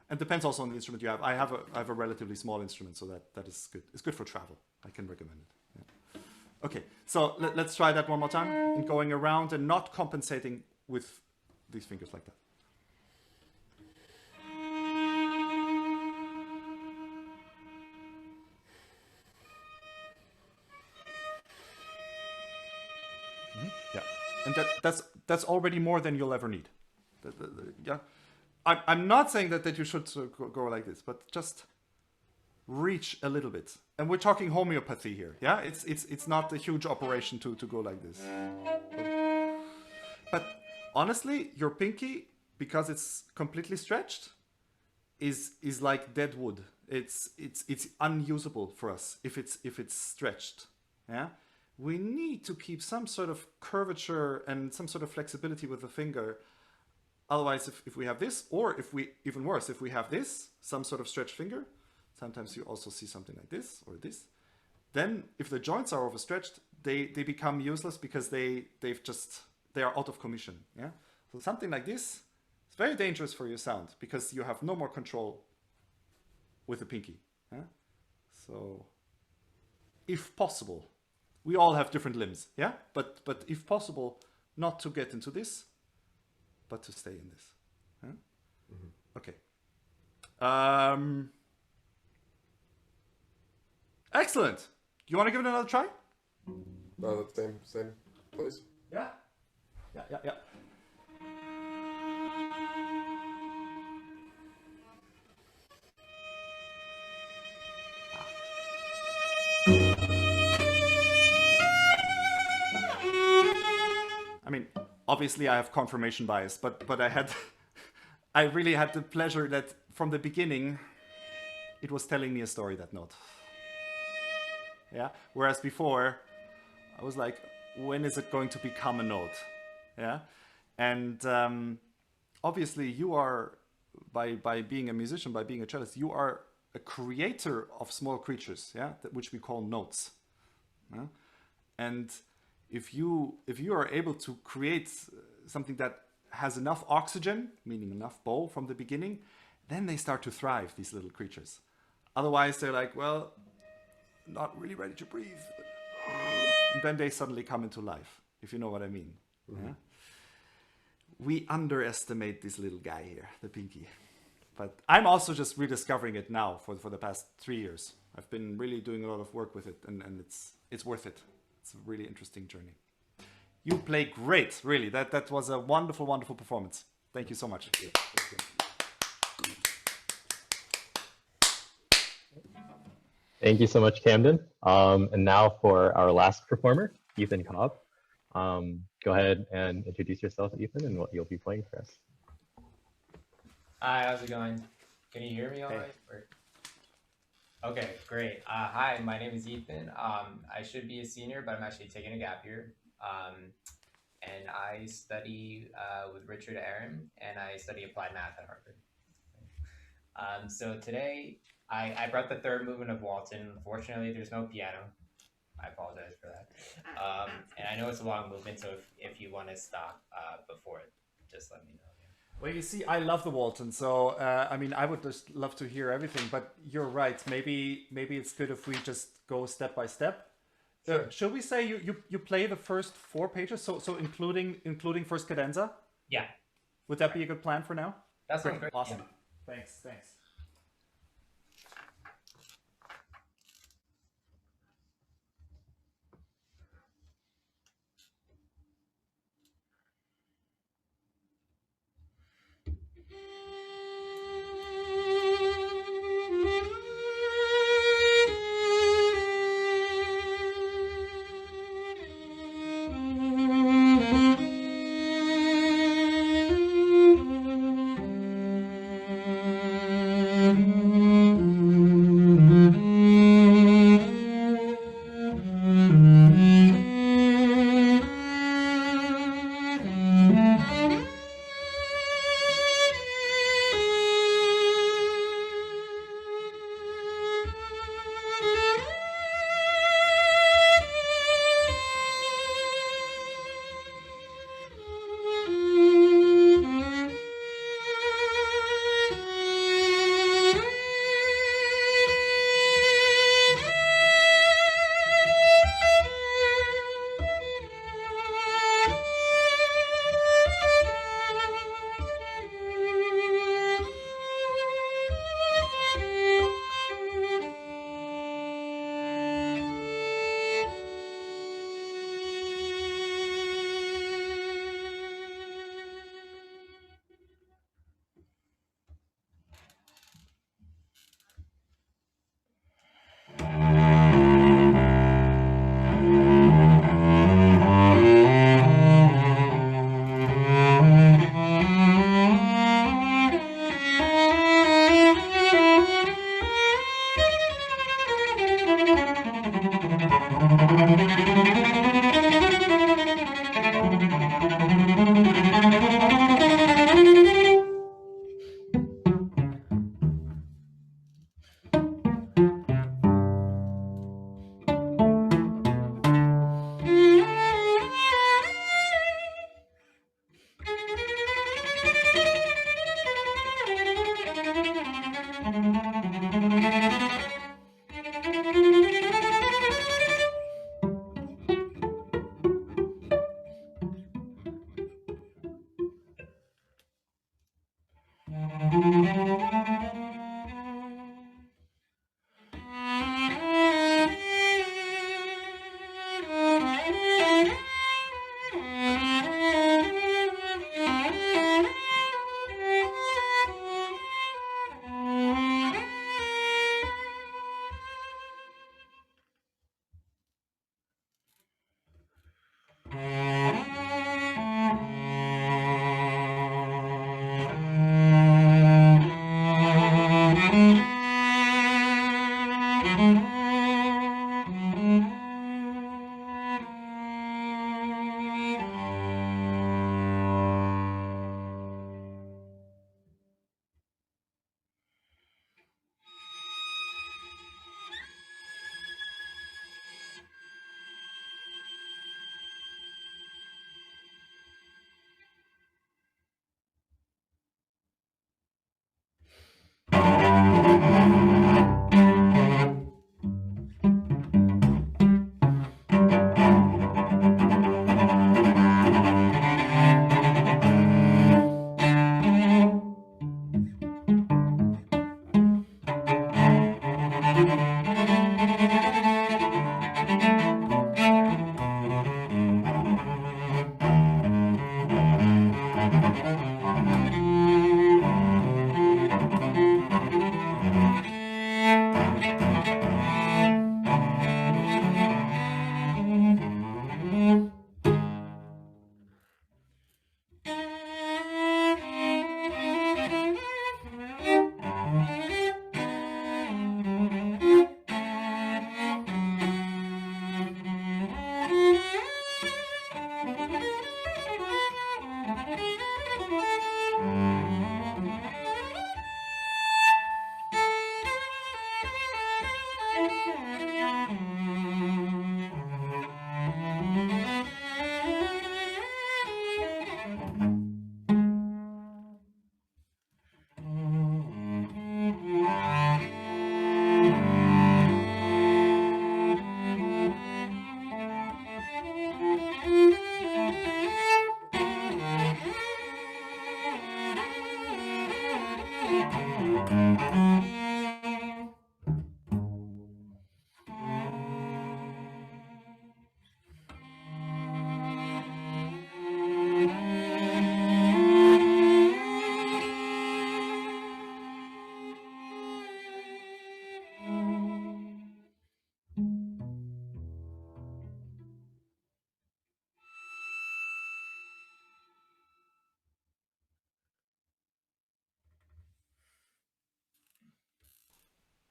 And depends also on the instrument you have. I have a relatively small instrument, so that is good. It's good for travel. I can recommend it. Yeah. Okay, so let's try that one more time. And going around and not compensating with these fingers like that. Mm-hmm. Yeah, and that's that's already more than you'll ever need. Yeah, I'm not saying that you should go like this, but just reach a little bit. And we're talking homeopathy here. Yeah, it's not a huge operation to go like this. But honestly, your pinky, because it's completely stretched, is like dead wood. It's unusable for us if it's stretched. Yeah, we need to keep some sort of curvature and some sort of flexibility with the finger. Otherwise, if we have this, or if we, even worse, if we have this, some sort of stretched finger, sometimes you also see something like this or this, then if the joints are overstretched, they become useless because they are out of commission. Yeah, so something like this is very dangerous for your sound because you have no more control with the pinky. Yeah? So if possible, we all have different limbs, yeah, but if possible, not to get into this, but to stay in this. Yeah? Mm-hmm. Okay. Excellent. You want to give it another try? No, the same place. Yeah. Yeah. I mean, obviously I have confirmation bias, but I really had the pleasure that from the beginning, it was telling me a story, that note. Yeah. Whereas before, I was like, when is it going to become a note? Yeah. And obviously, you are by being a musician, by being a cellist, you are a creator of small creatures. Yeah, which we call notes. Yeah? And if you are able to create something that has enough oxygen, meaning enough bow from the beginning, then they start to thrive, these little creatures. Otherwise, they're like, well, not really ready to breathe. And then they suddenly come into life, if you know what I mean. Mm-hmm. Yeah? We underestimate this little guy here, the pinky. But I'm also just rediscovering it now for the past 3 years. I've been really doing a lot of work with it, and it's worth it. It's a really interesting journey. You play great, really. That was a wonderful, wonderful performance. Thank you so much. Thank you. Thank you so much, Camden. And now for our last performer, Ethan Cobb. Go ahead and introduce yourself, Ethan, and what you'll be playing for us. Hi, how's it going? Can you hear me all right? Okay, great. Hi, my name is Ethan. I should be a senior, but I'm actually taking a gap year. And I study with Richard Aron, and I study applied math at Harvard. So today, I brought the third movement of Walton. Unfortunately, there's no piano. I apologize for that. And I know it's a long movement, so if you want to stop before it, just let me know. Well, you see, I love the Walton, so I mean, I would just love to hear everything. But you're right. Maybe it's good if we just go step by step. Sure. Should we say you play the first 4 pages, so including first cadenza? Yeah. Would that be a good plan for now? That sounds great. Awesome. Yeah. Thanks.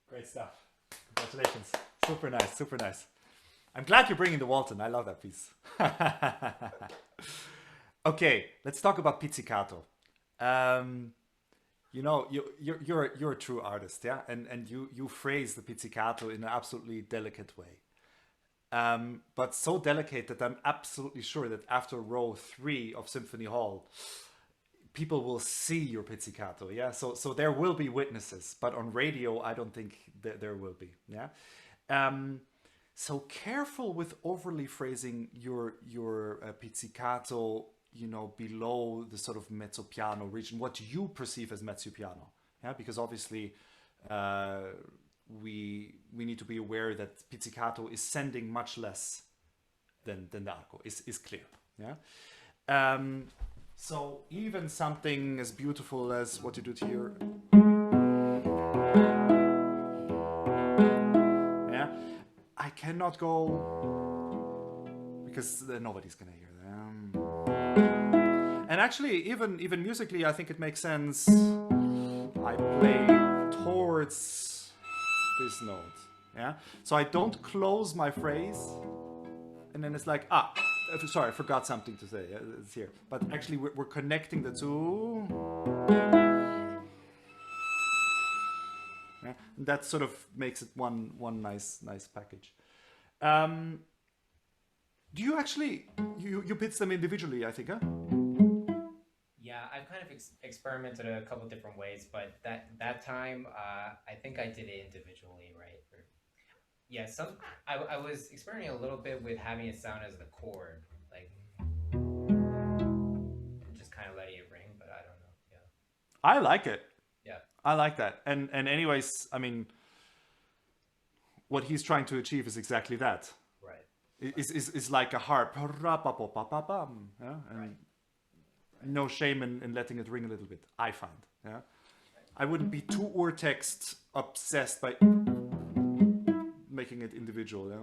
Great stuff. Congratulations. Super nice, super nice. I'm glad you're bringing the Walton. I love that piece. Okay, let's talk about pizzicato. You know, you're a true artist, yeah, and you phrase the pizzicato in an absolutely delicate way, but so delicate that I'm absolutely sure that after row 3 of Symphony Hall, people will see your pizzicato, yeah. So there will be witnesses, but on radio, I don't think there will be, yeah. So careful with overly phrasing your pizzicato, you know, below the sort of mezzo piano region, what you perceive as mezzo piano, yeah, because obviously we need to be aware that pizzicato is sending much less than the arco is clear, yeah. So even something as beautiful as what you do here, yeah, I cannot go because nobody's gonna hear them. And actually, even musically, I think it makes sense. I play towards this note, yeah. So I don't close my phrase, and then it's like sorry, I forgot something to say. It's here, but actually we're connecting the two. Yeah, and that sort of makes it one nice package. Do you actually you pitch them individually? I think, huh? Yeah, I've kind of experimented a couple different ways, but that time I think I did it individually, right? Yeah, I was experimenting a little bit with having it sound as the chord, like just kind of letting it ring, but I don't know. Yeah. I like it. Yeah. I like that. And anyways, I mean, what he's trying to achieve is exactly that. Right. Is like a harp. Yeah? And no shame in letting it ring a little bit, I find. Yeah. I wouldn't be too urtext obsessed by making it individual. Yeah?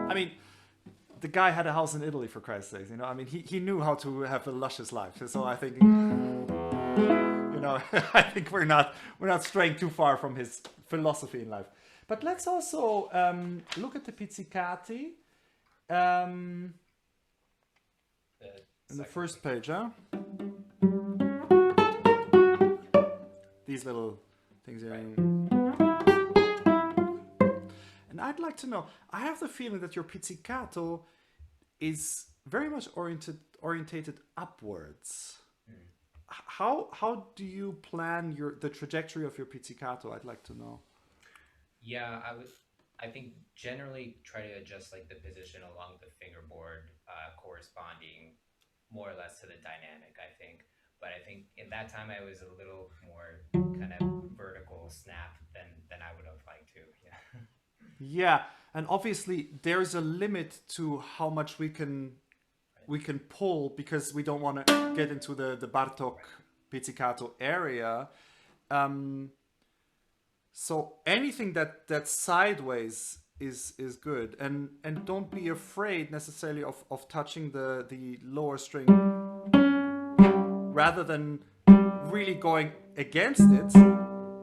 I mean, the guy had a house in Italy, for Christ's sake. You know, I mean, he knew how to have a luscious life. So I think, you know, I think we're not straying too far from his philosophy in life. But let's also look at the pizzicati in the first page, huh? These little things here. Right. And I'd like to know, I have the feeling that your pizzicato is very much orientated upwards. How do you plan the trajectory of your pizzicato? I'd like to know. Yeah, I think generally try to adjust like the position along the fingerboard corresponding more or less to the dynamic, I think. But I think in that time I was a little more kind of vertical snap than I would have liked to. Yeah. Yeah, and obviously there's a limit to how much we can pull, because we don't want to get into the Bartók pizzicato area. So anything that's sideways is good, and don't be afraid necessarily of touching the lower string, rather than really going against it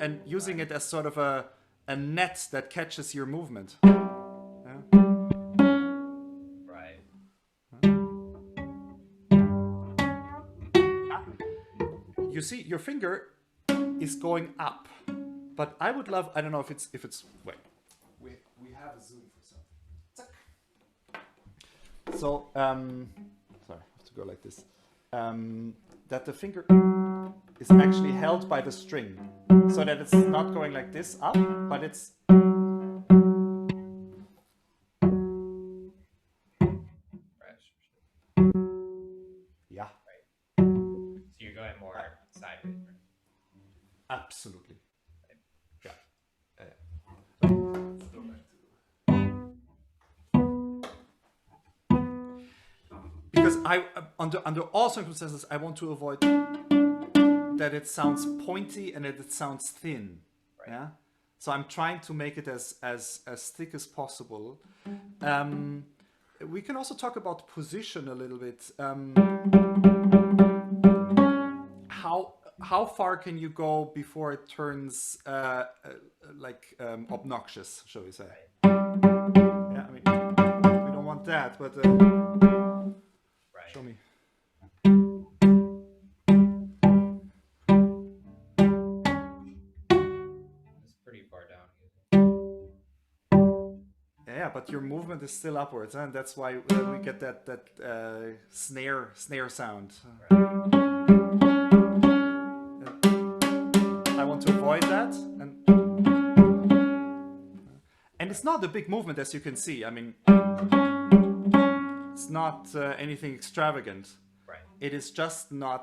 and using it as sort of a net that catches your movement. Yeah? Right. You see, your finger is going up, But I would love, I don't know if it's wait, we have a Zoom for something. So, sorry, I have to go like this. That the finger is actually held by the string, so that it's not going like this up, but it's yeah. Right. So you're going more sideways. Absolutely. Yeah. Because I, under all circumstances, I want to avoid that it sounds pointy and that it sounds thin. Right. Yeah. So I'm trying to make it as thick as possible. We can also talk about position a little bit. How far can you go before it turns obnoxious, shall we say? Yeah, I mean, we don't want that, but show me. It's pretty far down. Yeah, but your movement is still upwards, and that's why we get that snare sound. I want to avoid that, and it's not a big movement, as you can see. I mean, it's not anything extravagant. Right. It is just not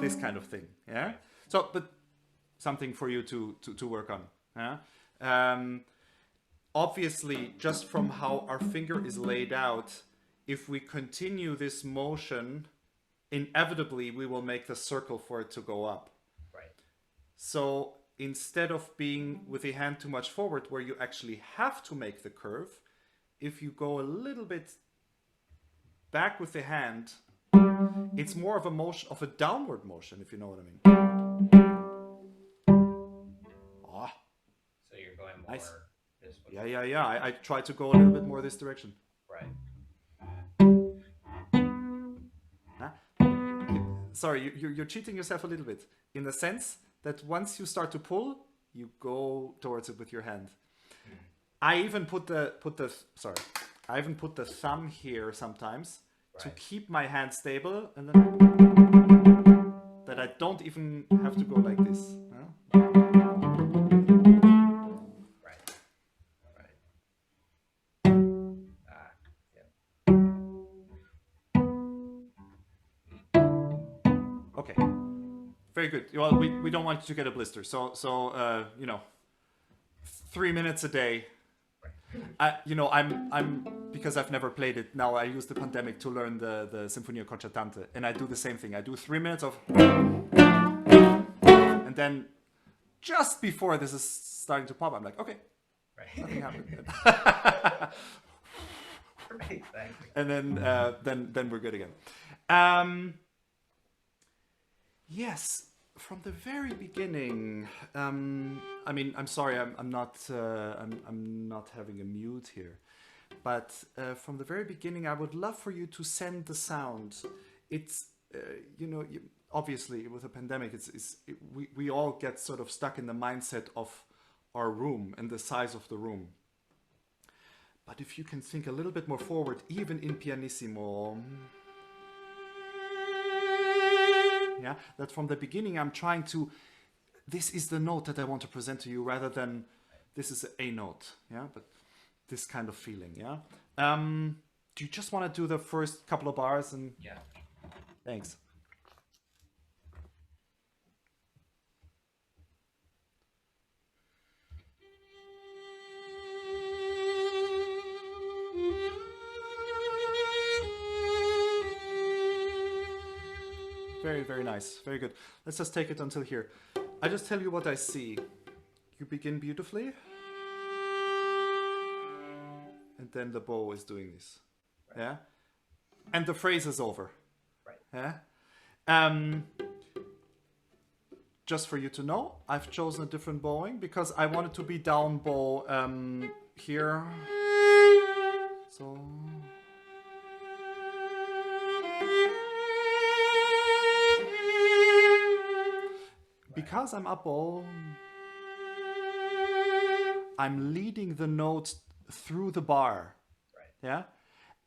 this kind of thing. Yeah. Right. So, but something for you to work on. Yeah. Obviously, just from how our finger is laid out, if we continue this motion, inevitably we will make the circle for it to go up. Right. So instead of being with the hand too much forward, where you actually have to make the curve, if you go a little bit back with the hand, it's more of a motion, of a downward motion, if you know what I mean. Ah, So you're going more nice. this way. Yeah. I try to go a little bit more this direction. Right. Huh? Sorry, you're cheating yourself a little bit, in the sense that once you start to pull, you go towards it with your hand. I even put the thumb here sometimes to keep my hand stable, and then that I don't even have to go like this. Huh? Right. Right. Yeah. Okay. Very good. Well, we don't want you to get a blister, so 3 minutes a day. I'm because I've never played it. Now I use the pandemic to learn the Sinfonia Concertante, and I do the same thing. I do 3 minutes of, and then just before this is starting to pop, I'm like, okay, Right. nothing happened. Right. Thank you. And then we're good again. Yes, from the very beginning. I mean, I'm sorry, I'm not having a mute here, but from the very beginning, I would love for you to send the sound. It's obviously with a pandemic, we all get sort of stuck in the mindset of our room and the size of the room. But if you can think a little bit more forward, even in pianissimo. Yeah, that from the beginning I'm trying to, this is the note that I want to present to you rather than this is a note, yeah, but this kind of feeling, yeah. Do you just want to do the first couple of bars and? Yeah. Thanks. Very, very nice. Very good. Let's just take it until here. I just tell you what I see. You begin beautifully. And then the bow is doing this. Right. Yeah? And the phrase is over. Right. Yeah? Just for you to know, I've chosen a different bowing because I want it to be down bow here. So... because I'm up bow, I'm leading the note through the bar. Right. Yeah.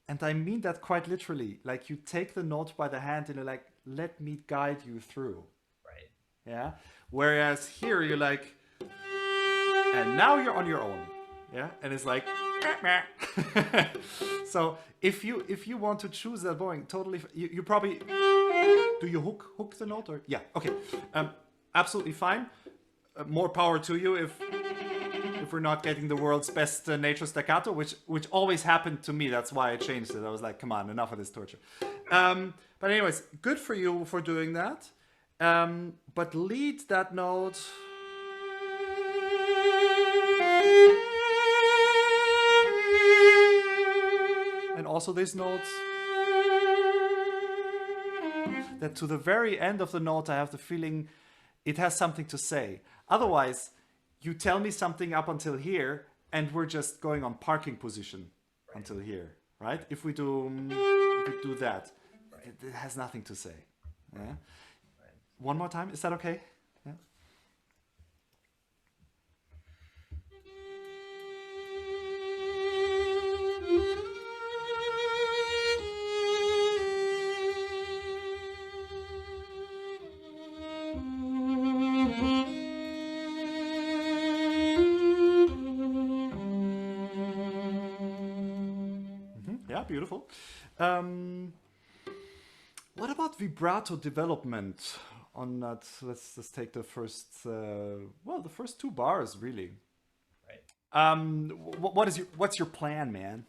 And I mean that quite literally. Like you take the note by the hand and you're like, let me guide you through. Right. Yeah. Whereas here you're like, and now you're on your own. Yeah. And it's like, so if you want to choose that bowing, totally, you probably, do you hook the note or? Yeah. Okay. Absolutely fine. More power to you if we're not getting the world's best nature staccato, which always happened to me. That's why I changed it. I was like, come on, enough of this torture. But anyways, good for you for doing that. But lead that note. And also this note. That to the very end of the note, I have the feeling it has something to say. Otherwise, you tell me something up until here, and we're just going on parking position until here, right? If we do that, it has nothing to say. Yeah. One more time, is that okay? Yeah. Yeah, beautiful. What about vibrato development on that? Let's just take the first, the first two bars, really. Right. What's your plan, man?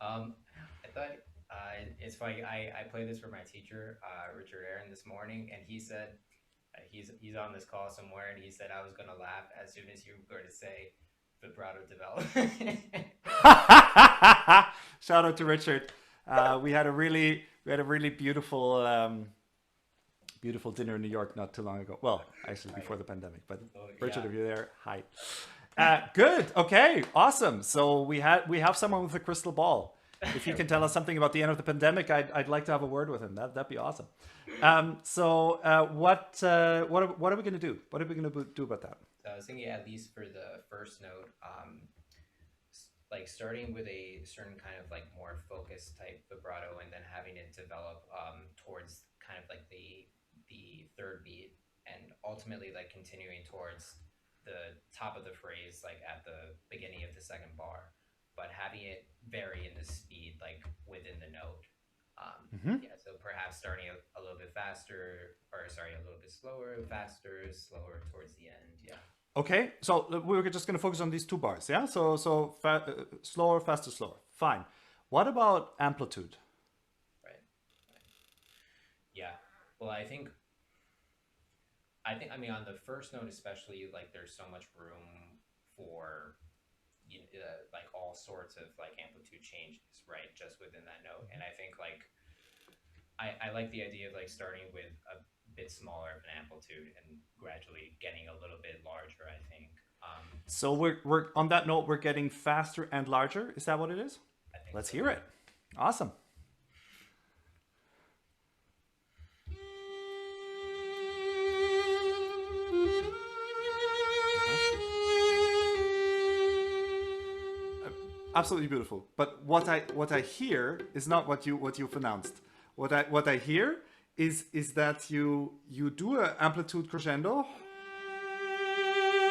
I thought it's funny. I played this for my teacher, Richard Aaron, this morning, and he said he's on this call somewhere, and he said I was gonna laugh as soon as you were to say vibrato development. Shout out to Richard. We had a really beautiful beautiful dinner in New York not too long ago. Well, actually before the pandemic. But Richard, yeah. if you're there, hi. Good. Okay. Awesome. So we have someone with a crystal ball. If you can tell us something about the end of the pandemic, I'd like to have a word with him. That'd be awesome. What are we going to do? What are we going to do about that? So I was thinking, at least for the first note, like starting with a certain kind of like more focused type vibrato, and then having it develop towards kind of like the third beat, and ultimately like continuing towards the top of the phrase, like at the beginning of the second bar, but having it vary in the speed, like within the note. Yeah, so perhaps starting a little bit faster, or sorry, a little bit slower, faster, slower towards the end. Yeah. Okay, so we're just going to focus on these two bars, yeah? So slower, faster, slower. Fine. What about amplitude? Right. Yeah. Well, I mean, on the first note especially, like there's so much room for like all sorts of like amplitude changes, right? Just within that note. And I think like I like the idea of like starting with a bit smaller of an amplitude and gradually getting a little bit larger, I think. So we're on that note, we're getting faster and larger. Is that what it is? I think Let's so. hear it. Awesome. Absolutely beautiful. But what I hear is not what you've announced. What I hear is that you do an amplitude crescendo,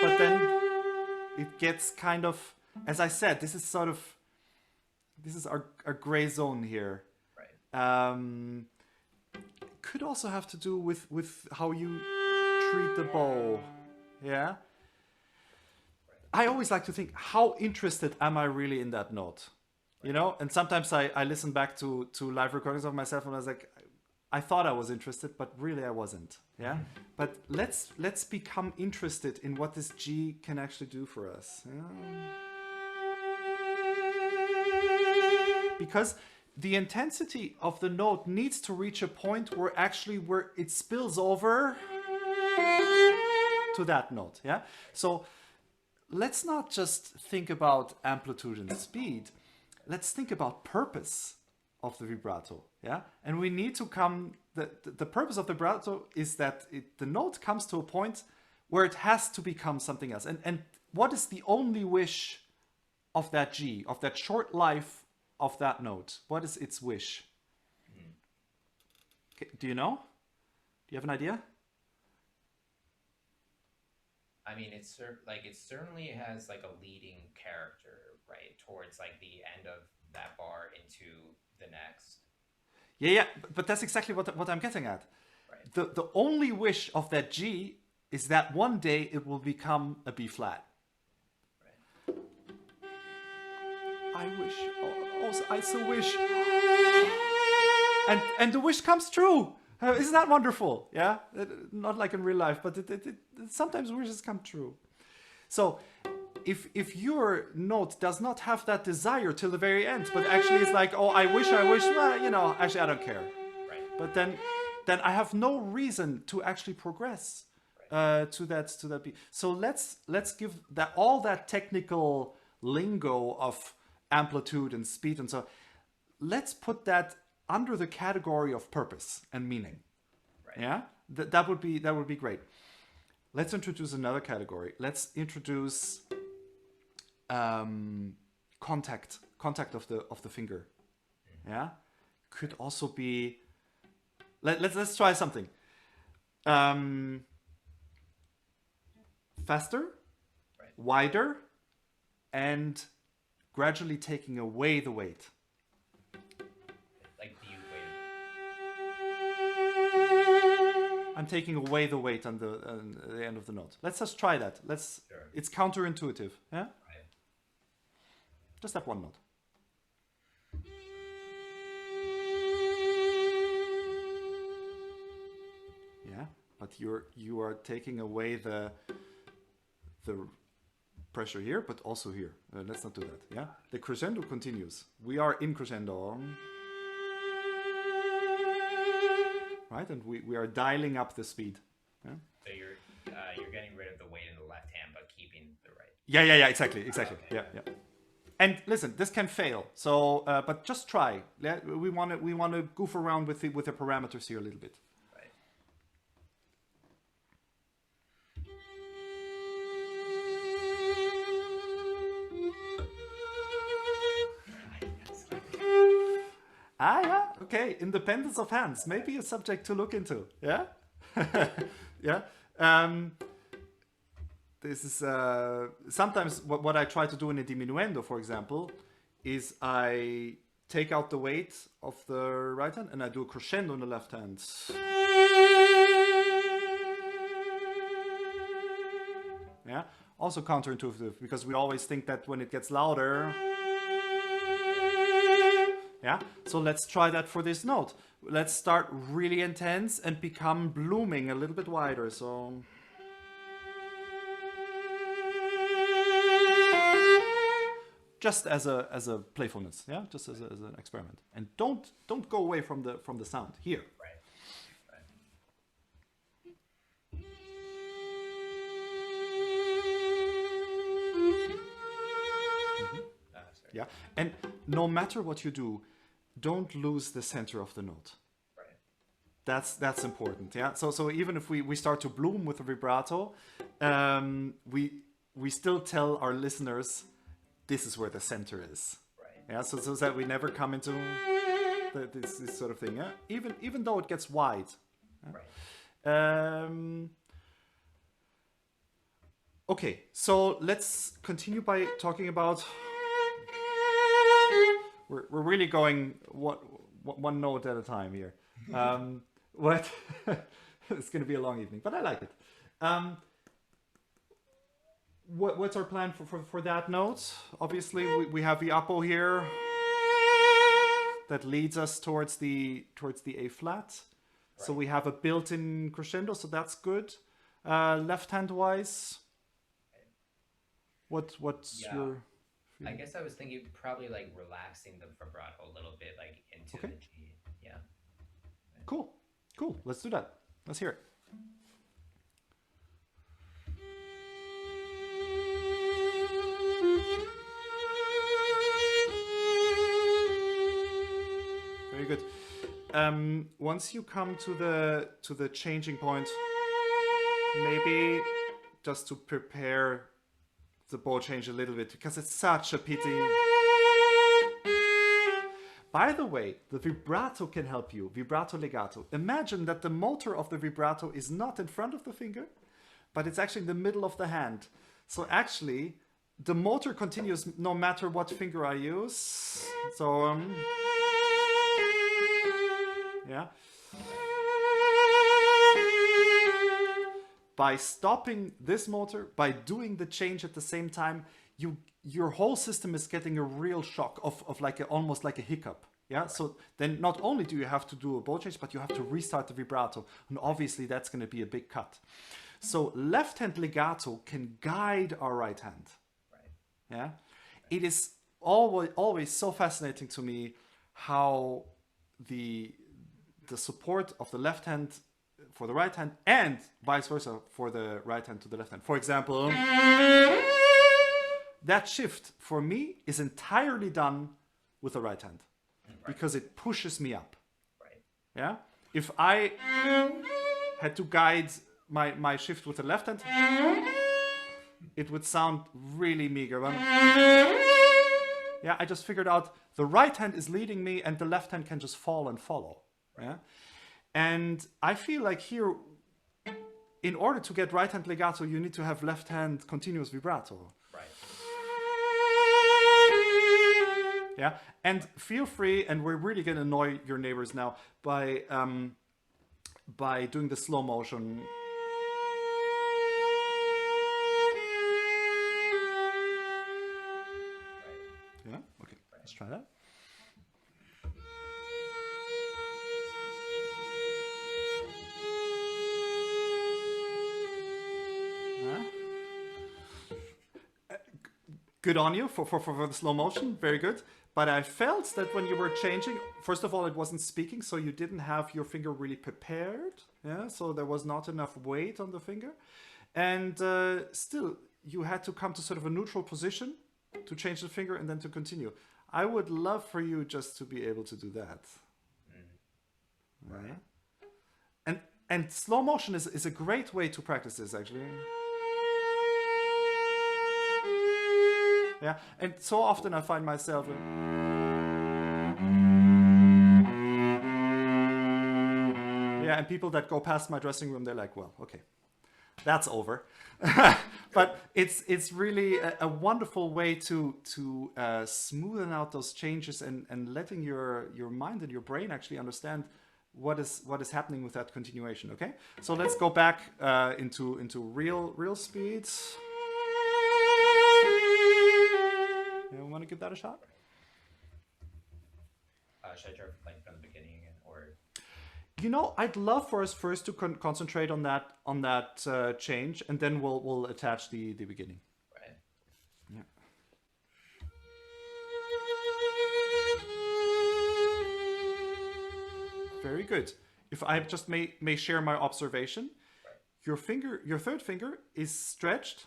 but then it gets kind of, as I said, this is our gray zone here. Right. Could also have to do with how you treat the bow. Yeah. I always like to think, how interested am I really in that note? You know, and sometimes I listen back to live recordings of myself and I was like, I thought I was interested, but really I wasn't. Yeah. But let's become interested in what this G can actually do for us. Yeah. Because the intensity of the note needs to reach a point where it spills over to that note. Yeah. So let's not just think about amplitude and speed. Let's think about purpose of the vibrato. Yeah. And we need to the purpose of the vibrato is that the note comes to a point where it has to become something else. And what is the only wish of that G, of that short life of that note? What is its wish? Okay, do you know? Do you have an idea? I mean, it certainly has like a leading character, right, towards like the end of that bar into the next. Yeah, but that's exactly what I'm getting at. Right. The only wish of that G is that one day it will become a B flat. Right. I wish, I so wish, and the wish comes true. Isn't that wonderful? Yeah, not like in real life, but sometimes wishes come true. So, if your note does not have that desire till the very end, but actually it's like, oh, I wish, well, you know, actually I don't care. Right. But then I have no reason to actually progress to that beat. So let's give that all that technical lingo of amplitude and speed and so. Let's put that under the category of purpose and meaning. Right. Yeah, that would be great. Let's introduce another category. Let's introduce contact of the finger. Yeah, could also be. Let's try something. Faster, Right. wider, and gradually taking away the weight. Like the weight. I'm taking away the weight on the end of the note. Let's just try that. Sure. It's counterintuitive. Yeah. Right. Just that one note. Yeah, but you are taking away the pressure here, but also here. Let's not do that. Yeah, the crescendo continues. We are in crescendo. Right, and we are dialing up the speed. Yeah? So you're getting rid of the weight in the left hand, but keeping the right. Yeah, exactly. Okay. Yeah. And listen, this can fail. So, but just try. Yeah, we want to goof around with the parameters here a little bit. Right. Yeah. Okay. Independence of hands. Maybe a subject to look into. Yeah. Yeah. This is sometimes what I try to do in a diminuendo, for example, is I take out the weight of the right hand and I do a crescendo in the left hand. Yeah. Also counterintuitive because we always think that when it gets louder. Yeah, so let's try that for this note. Let's start really intense and become blooming a little bit wider. So, just as a playfulness, yeah, just as an experiment. And don't go away from the sound here. Right. Yeah, and no matter what you do, don't lose the center of the note. Right. That's important. Yeah. So even if we start to bloom with a vibrato, we still tell our listeners this is where the center is. Right. Yeah. So that we never come into this sort of thing. Yeah. Even though it gets wide. Yeah? Right. Okay. So let's continue by talking about. We're really going one note at a time here. What? It's going to be a long evening, but I like it. What's our plan for that note? Obviously, we have the appo here that leads us towards the A flat. Right. So we have a built-in crescendo, so that's good. Left hand wise, what's your? I guess I was thinking probably like relaxing the vibrato a little bit, like into the G. Yeah. Cool. Let's do that. Let's hear it. Very good. Once you come to the changing point, maybe just to prepare the bow change a little bit because it's such a pity. By the way, the vibrato can help you, vibrato legato. Imagine that the motor of the vibrato is not in front of the finger, but it's actually in the middle of the hand. So actually, the motor continues no matter what finger I use. So, yeah. By stopping this motor, by doing the change at the same time, your whole system is getting a real shock of like almost like a hiccup. Yeah. Right. So then not only do you have to do a bow change, but you have to restart the vibrato. And obviously that's going to be a big cut. So left hand legato can guide our right hand. Right. Yeah. It is always so fascinating to me how the support of the left hand for the right hand and vice versa for the right hand to the left hand. For example, that shift for me is entirely done with the right hand because it pushes me up. Right. Yeah. If I had to guide my shift with the left hand, it would sound really meager. Yeah, I just figured out the right hand is leading me and the left hand can just fall and follow. Yeah. And I feel like here, in order to get right hand legato, you need to have left hand continuous vibrato. Right. Yeah, and feel free, and we're really going to annoy your neighbors now by doing the slow motion. Yeah, okay, let's try that. Good on you for the slow motion, very good. But I felt that when you were changing, first of all, it wasn't speaking, so you didn't have your finger really prepared. Yeah, so there was not enough weight on the finger. And still, you had to come to sort of a neutral position to change the finger and then to continue. I would love for you just to be able to do that. Right. And slow motion is a great way to practice this, actually. Yeah, and so often I find myself yeah, and people that go past my dressing room, they're like, well, okay, that's over. But it's really a wonderful way to smoothen out those changes and letting your mind and your brain actually understand what is happening with that continuation. Okay, so let's go back into real speeds. You want to give that a shot? Should I start playing from the beginning again, or? You know, I'd love for us first to concentrate on that change, and then we'll attach the beginning. Right. Yeah. Very good. If I just may share my observation, right. Your third finger is stretched.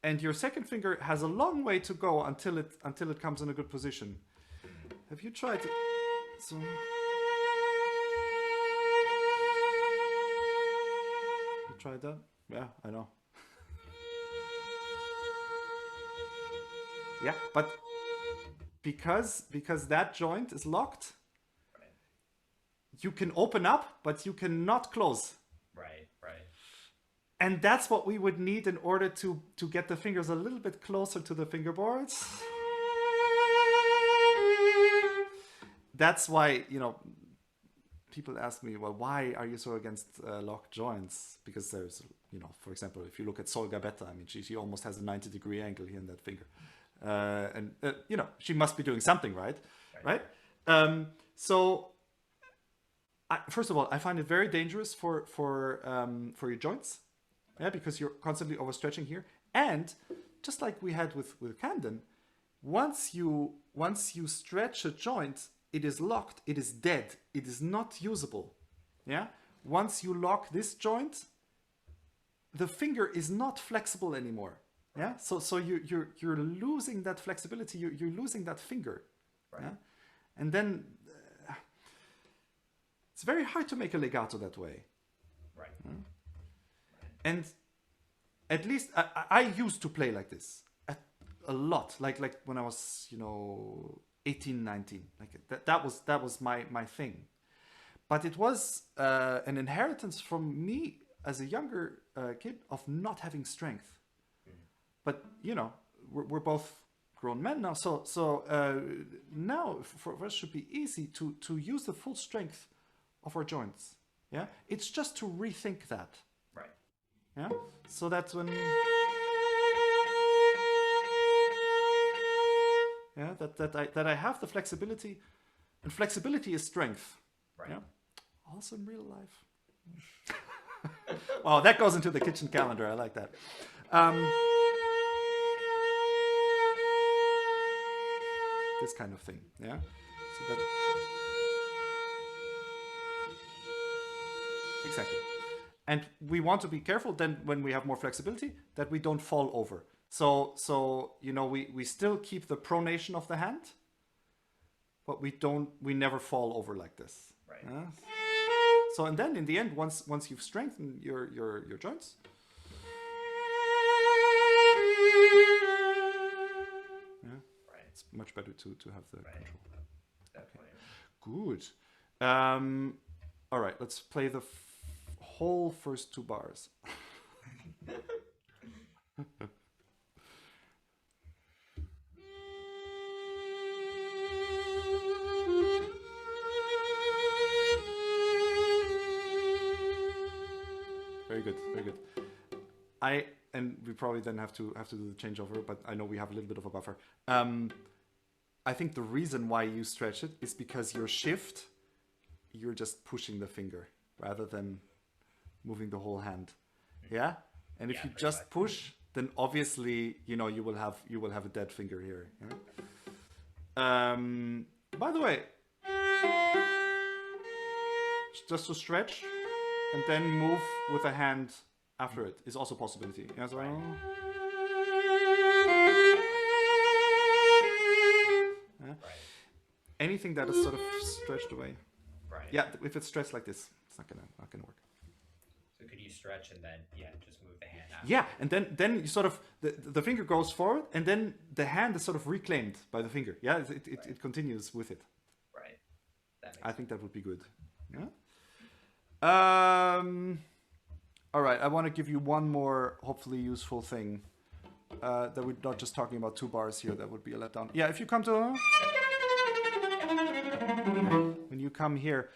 And your second finger has a long way to go until it comes in a good position. Have you tried to... So... You tried that? Yeah, I know. Yeah, but because that joint is locked, you can open up, but you cannot close. Right, right. And that's what we would need in order to get the fingers a little bit closer to the fingerboards. That's why, you know, people ask me, well, why are you so against locked joints? Because there's, you know, for example, if you look at Sol Gabetta, I mean, she almost has a 90-degree angle here in that finger. And you know, she must be doing something right? So, first of all, I find it very dangerous for your joints. Yeah, because you're constantly overstretching here. And just like we had with Camden, once you stretch a joint, it is locked, it is dead, it is not usable. Yeah? Once you lock this joint, the finger is not flexible anymore. Yeah? So you're losing that flexibility, you're losing that finger. Right. Yeah? And then it's very hard to make a legato that way. Right. And at least I used to play like this a lot, like when I was 18, 19, like that was my thing. But it was an inheritance from me as a younger kid of not having strength. But we're both grown men now, so now for us should be easy to use the full strength of our joints. Yeah, it's just to rethink that. Right. Yeah, so that's when. Yeah, that I have the flexibility, and flexibility is strength. Right. Yeah, also in real life. Wow, that goes into the kitchen calendar. I like that. This kind of thing. Yeah. So that. Exactly. And we want to be careful then when we have more flexibility that we don't fall over. So we still keep the pronation of the hand, but we never fall over like this. Right. So and then in the end, once you've strengthened your joints, Right. it's much better to have the Right. control. Definitely. Good. All right, let's play the whole first 2 bars. Very good, very good. And we probably then have to do the changeover, but I know we have a little bit of a buffer. I think the reason why you stretch it is because your shift, you're just pushing the finger rather than moving the whole hand. Yeah? And if Yeah, you pretty just much. push, then obviously, you will have a dead finger here. Yeah? By the way, just to stretch and then move with a hand after it is also a possibility. Yeah, so, yeah. Right. Anything that is sort of stretched away. Right. Yeah, if it's stretched like this, it's not gonna work. So could you stretch and then just move the hand out? Yeah, and then you sort of the finger goes forward, and then the hand is sort of reclaimed by the finger. Yeah, it continues with it. Right. That makes I think that would be good. Yeah. All right, I want to give you one more hopefully useful thing that we're not just talking about 2 bars here. That would be a letdown. Yeah, if you come to when you come here,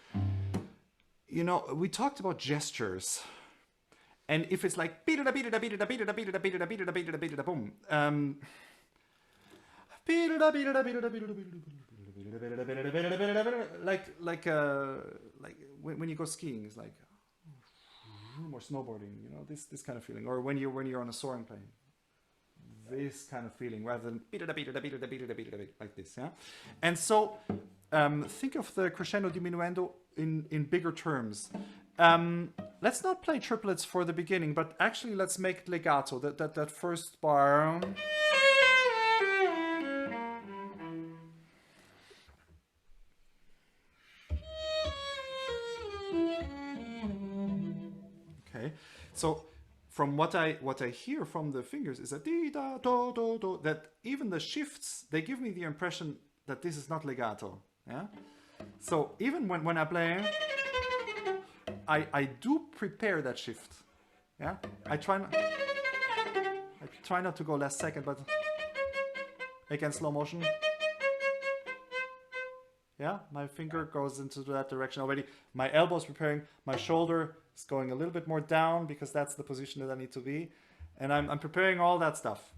we talked about gestures, and if it's like boom, like when you go skiing, it's like or snowboarding, this kind of feeling, or when you're on a soaring plane, this kind of feeling rather than like this. Yeah, and so think of the crescendo diminuendo in bigger terms. Let's not play triplets for the beginning, but actually let's make it legato. That first bar. Okay, so from what I hear from the fingers is that di da do do do, that even the shifts, they give me the impression that this is not legato. Yeah, so even when I play, I do prepare that shift. Yeah, I try not to go last second, but again slow motion. Yeah, my finger goes into that direction already. My elbow is preparing. My shoulder is going a little bit more down because that's the position that I need to be. And I'm preparing all that stuff.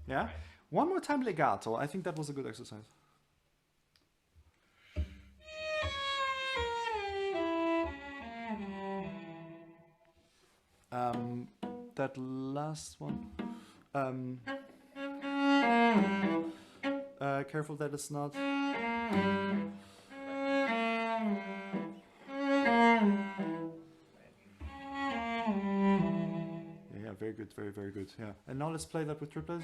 Yeah? One more time legato. I think that was a good exercise. That last one. Careful that it's not... Yeah, very good, very, very good. Yeah. And now let's play that with triplets.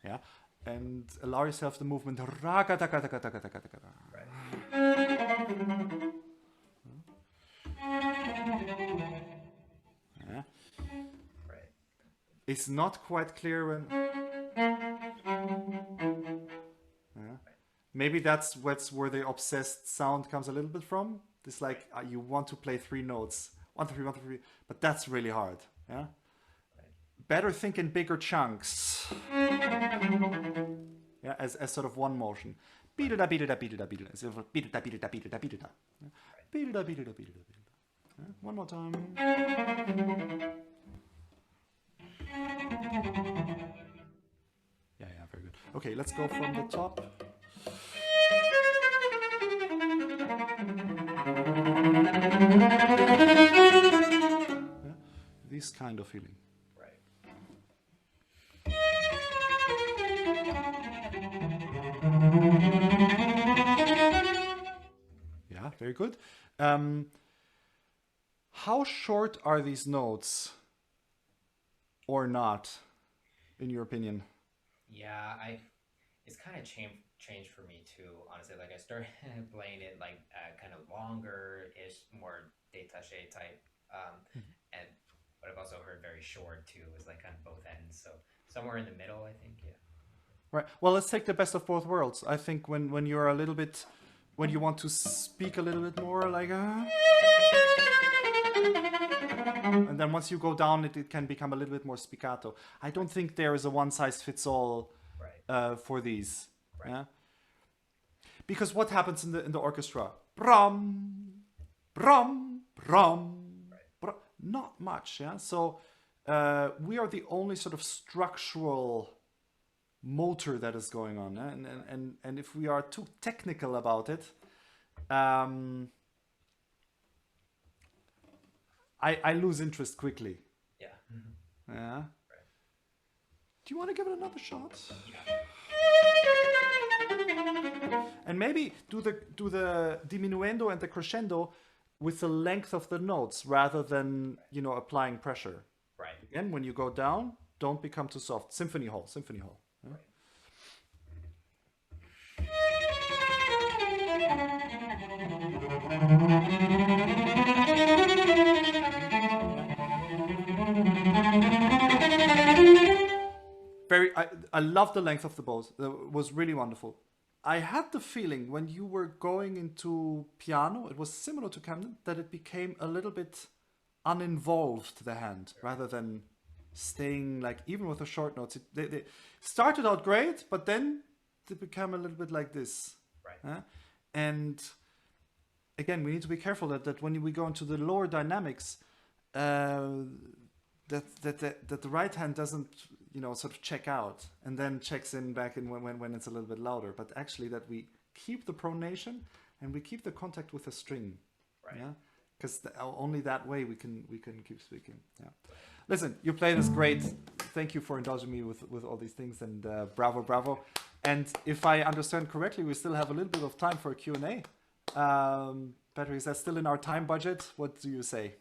Yeah. And allow yourself the movement. Right. It's not quite clear when. Yeah. Maybe that's where the obsessed sound comes a little bit from. It's like you want to play 3 notes, 1, 2, 3, 1, 2, 3, but that's really hard. Yeah. Better think in bigger chunks. Yeah, as sort of one motion. Beat it up, beat it up, beat it up, beat it up. Beat it up, beat it up, beat it up, beat it up. Beat it up, beat it up, beat it up, beat it up. One more time. Yeah, very good. Okay, let's go from the top. Yeah, this kind of feeling. Yeah, very good. How short are these notes or not, in your opinion? Yeah, it's kind of changed for me too, honestly. Like I started playing it like kind of longer-ish, more détaché type. And what I've also heard very short too is like kind of both ends. So somewhere in the middle, I think, yeah. Right. Well, let's take the best of both worlds. I think when you're a little bit, when you want to speak a little bit more, like, and then once you go down, it can become a little bit more spiccato. I don't think there is a one-size-fits-all for these. Right. Yeah. Because what happens in the orchestra? Brum, brum, brum, brum. Not much. Yeah. So we are the only sort of structural motor that is going on, and if we are too technical about it, I lose interest quickly. Yeah. Mm-hmm. Yeah. Right. Do you want to give it another shot? And maybe do the diminuendo and the crescendo with the length of the notes rather than applying pressure. Right. Again, when you go down, don't become too soft. Symphony hall. Yeah. I love the length of the bows. It was really wonderful. I had the feeling when you were going into piano, it was similar to Camden, that it became a little bit uninvolved, the hand, rather than staying like, even with the short notes, they started out great, but then they became a little bit like this. Right. And again, we need to be careful that when we go into the lower dynamics, that the right hand doesn't sort of check out and then checks in back in when it's a little bit louder, but actually that we keep the pronation and we keep the contact with the string. Right. Yeah. Because only that way we can keep speaking. Yeah. Listen, you play this great. Thank you for indulging me with all these things, and bravo. And if I understand correctly, we still have a little bit of time for a Q&A. Patrick, is that still in our time budget? What do you say?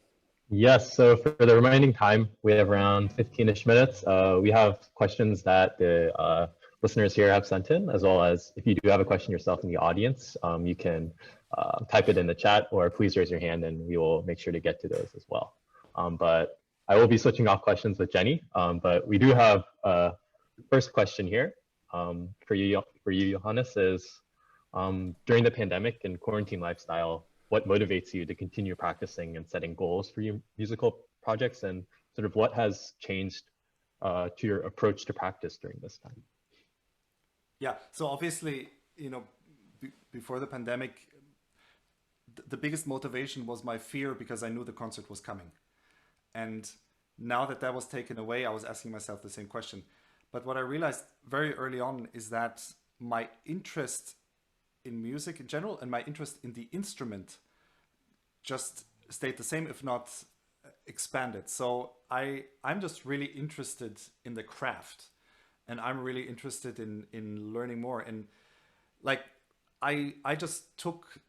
Yes, so for the remaining time, we have around 15-ish minutes. We have questions that the listeners here have sent in, as well as if you do have a question yourself in the audience, you can type it in the chat or please raise your hand and we will make sure to get to those as well. But I will be switching off questions with Jenny, but we do have a first question here for you, Johannes, is during the pandemic and quarantine lifestyle, what motivates you to continue practicing and setting goals for your musical projects, and sort of what has changed to your approach to practice during this time? Yeah, so obviously, before the pandemic, the biggest motivation was my fear because I knew the concert was coming. And now that was taken away, I was asking myself the same question. But what I realized very early on is that my interest in music in general and my interest in the instrument just stayed the same, if not expanded. So I'm just really interested in the craft, and I'm really interested in learning more. And like I just took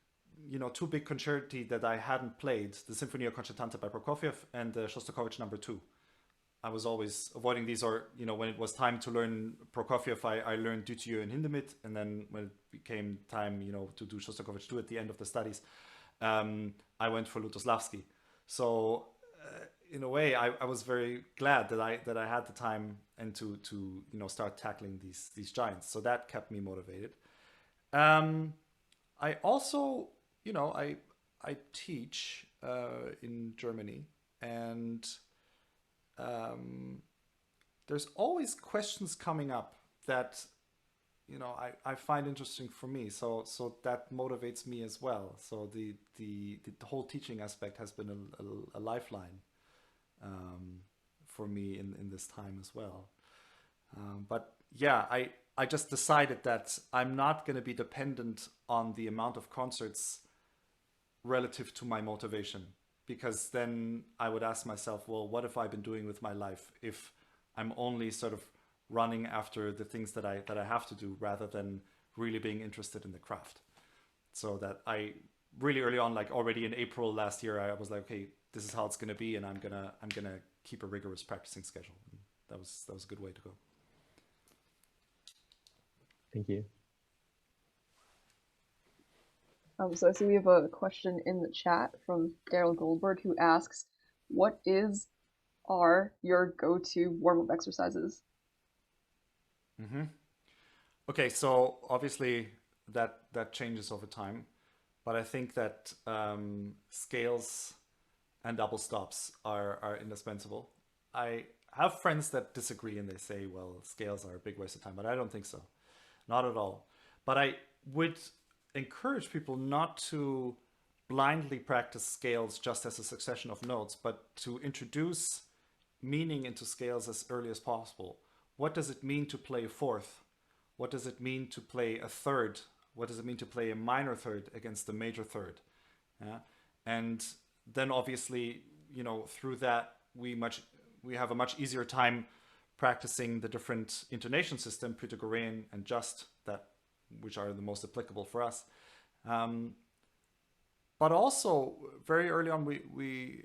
2 big concerti that I hadn't played, the Sinfonia Concertante by Prokofiev and the Shostakovich No. 2. I was always avoiding these, or when it was time to learn Prokofiev, I learned Dutilleux and Hindemith, and then when it became time to do Shostakovich 2 at the end of the studies, I went for Lutoslavsky. So in a way, I was very glad that I had the time and to you know, start tackling these giants. So that kept me motivated. I also, you know, I teach in Germany, and there's always questions coming up that, you know, I find interesting for me. So that motivates me as well. So the whole teaching aspect has been a lifeline for me in this time as well. But yeah, I just decided that I'm not going to be dependent on the amount of concerts relative to my motivation, because then I would ask myself, well, what have I been doing with my life if I'm only sort of running after the things that I have to do, rather than really being interested in the craft. So that I really early on, like already in April last year, I was like, okay, this is how it's going to be, and I'm gonna keep a rigorous practicing schedule. And that was a good way to go. Thank you. So I see we have a question in the chat from Daryl Goldberg, who asks, what are your go-to warm-up exercises? Mm-hmm. Okay, so obviously that changes over time, but I think that scales and double stops are indispensable. I have friends that disagree and they say, well, scales are a big waste of time, but I don't think so. Not at all. But I would encourage people not to blindly practice scales just as a succession of notes, but to introduce meaning into scales as early as possible. What does it mean to play a fourth? What does it mean to play a third? What does it mean to play a minor third against the major third? Yeah? And then obviously, you know, through that we have a much easier time practicing the different intonation system, Pythagorean and just, that which are the most applicable for us. But also very early on we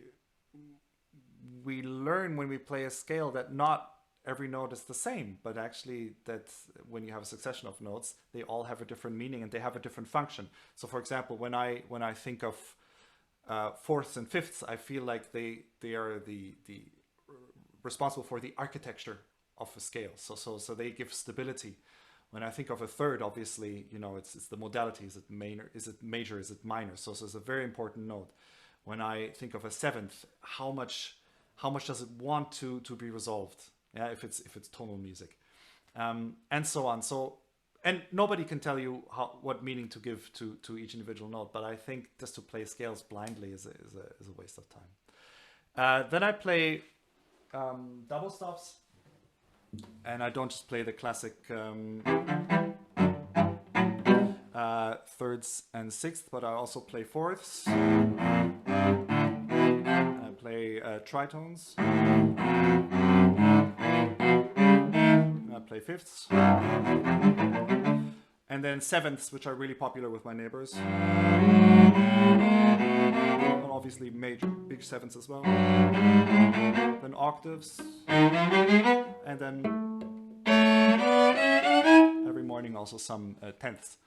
learn when we play a scale that not every note is the same, but actually that when you have a succession of notes, they all have a different meaning and they have a different function. So for example, when I think of fourths and fifths, I feel like they are the responsible for the architecture of a scale. So they give stability. When I think of a third, obviously, you know, it's the modality. Is it major? Is it major? Is it minor? So it's a very important note. When I think of a seventh, how much does it want to be resolved? Yeah, if it's tonal music, and so on. So, and nobody can tell you what meaning to give to each individual note. But I think just to play scales blindly is a waste of time. Then I play double stops, and I don't just play the classic thirds and sixths, but I also play fourths. I play tritones. I play fifths. And then sevenths, which are really popular with my neighbors. And obviously big sevenths as well. Then octaves. And then every morning also some tenths.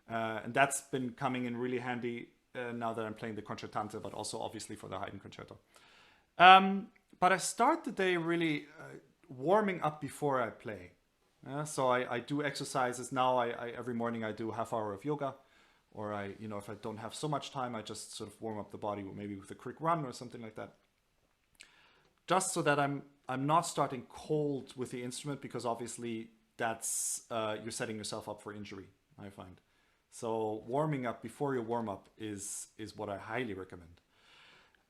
And that's been coming in really handy now that I'm playing the concertante, but also obviously for the Haydn concerto. But I start the day really warming up before I play. So I do exercises now. Every morning I do half hour of yoga, or if I don't have so much time, I just sort of warm up the body, maybe with a quick run or something like that. Just so that I'm not starting cold with the instrument, because obviously that's you're setting yourself up for injury, I find. So warming up before you warm up is what I highly recommend.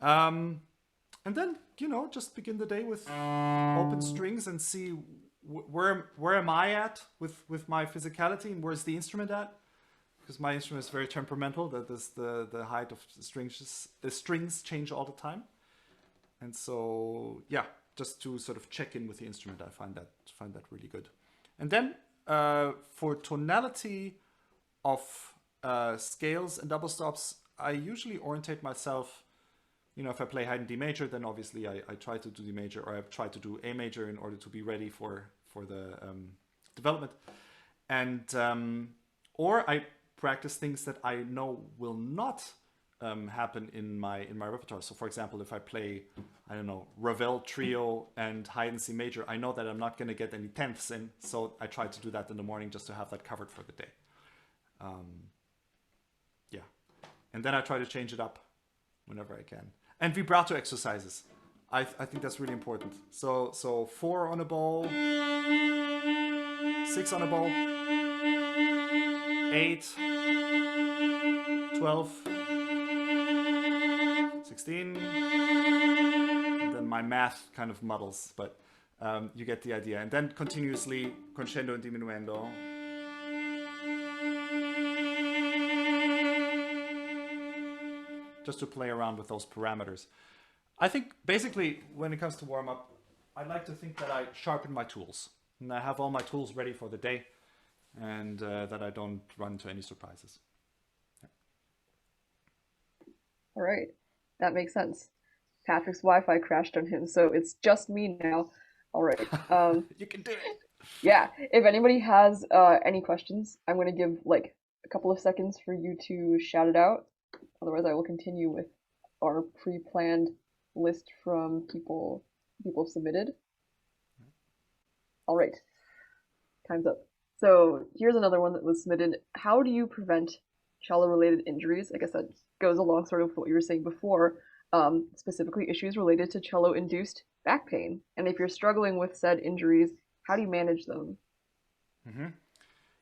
And then, just begin the day with open strings and see where am I at with my physicality, and where's the instrument at? Because my instrument is very temperamental. That is the height of the strings change all the time. And so, yeah, just to sort of check in with the instrument, I find that really good. And then for tonality of scales and double stops, I usually orientate myself. If I play Haydn D major, then obviously I try to do D major, or I try to do A major in order to be ready for the development. And or I practice things that I know will not happen in my repertoire. So for example, if I play, I don't know, Ravel trio and Haydn C major, I know that I'm not going to get any tenths in, so I try to do that in the morning just to have that covered for the day. Yeah, and then I try to change it up whenever I can. And vibrato exercises, I think that's really important. So 4 on a bow, 6 on a bow, 8, 12, 16, and then my math kind of muddles, but you get the idea. And then continuously crescendo and diminuendo. Just to play around with those parameters. I think basically when it comes to warm-up, I like to think that I sharpen my tools and I have all my tools ready for the day, and that I don't run into any surprises. All right, that makes sense. Patrick's Wi-Fi crashed on him, so it's just me now. All right. You can do it. Yeah, if anybody has any questions, I'm going to give like a couple of seconds for you to shout it out. Otherwise, I will continue with our pre-planned list from people submitted. All right, time's up. So here's another one that was submitted. How do you prevent cello-related injuries? I guess that goes along sort of what you were saying before, specifically issues related to cello-induced back pain. And if you're struggling with said injuries, how do you manage them? Mm-hmm.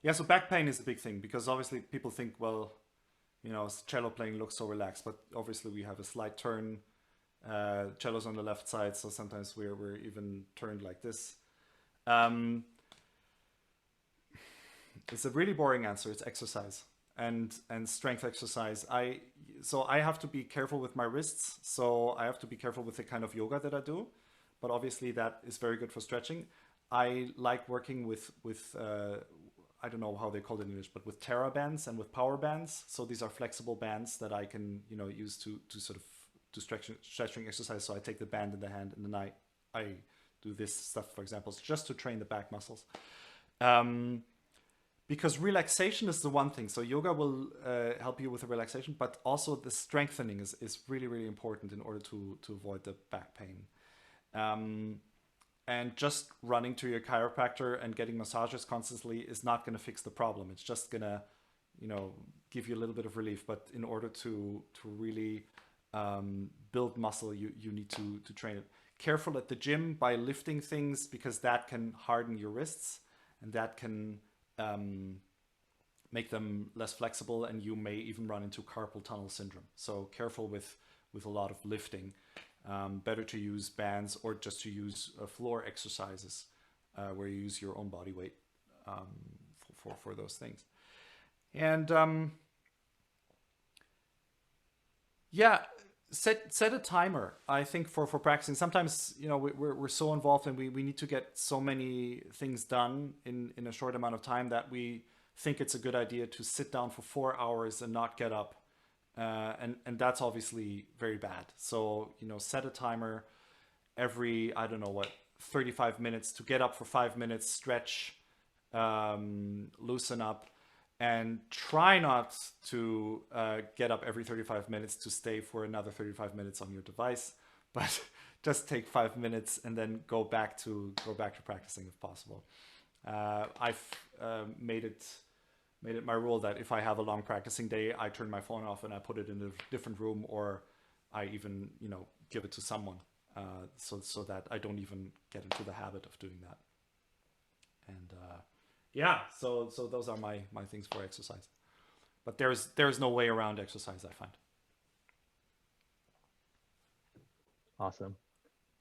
Yeah, so back pain is a big thing because obviously people think, well, you know, cello playing looks so relaxed, but obviously we have a slight turn. Cello's on the left side, so sometimes we're even turned like this. It's a really boring answer. It's exercise and strength exercise. So I have to be careful with my wrists. So I have to be careful with the kind of yoga that I do. But obviously that is very good for stretching. I like working with I don't know how they call it in English, but with Terra bands and with power bands. So these are flexible bands that I can, you know, use to sort of do stretching exercise. So I take the band in the hand and then I do this stuff, for example, just to train the back muscles. Because relaxation is the one thing. So yoga will help you with the relaxation, but also the strengthening is really, really important in order to avoid the back pain. And just running to your chiropractor and getting massages constantly is not going to fix the problem. It's just going to, you know, give you a little bit of relief. But in order to really build muscle, you need to train it. Careful at the gym by lifting things, because that can harden your wrists and that can make them less flexible, and you may even run into carpal tunnel syndrome. So careful with a lot of lifting. Better to use bands or just to use floor exercises where you use your own body weight for those things. And yeah, set a timer, I think, for practicing. Sometimes, you know, we're so involved and we need to get so many things done in a short amount of time that we think it's a good idea to sit down for 4 hours and not get up. And that's obviously very bad. So, you know, set a timer every, I don't know what, 35 minutes to get up for 5 minutes, stretch, loosen up, and try not to get up every 35 minutes to stay for another 35 minutes on your device, but just take 5 minutes and then go back to practicing if possible. I've made it my rule that if I have a long practicing day, I turn my phone off and I put it in a different room, or I even, you know, give it to someone, so that I don't even get into the habit of doing that. And yeah, so those are my things for exercise. But there's no way around exercise, I find. Awesome.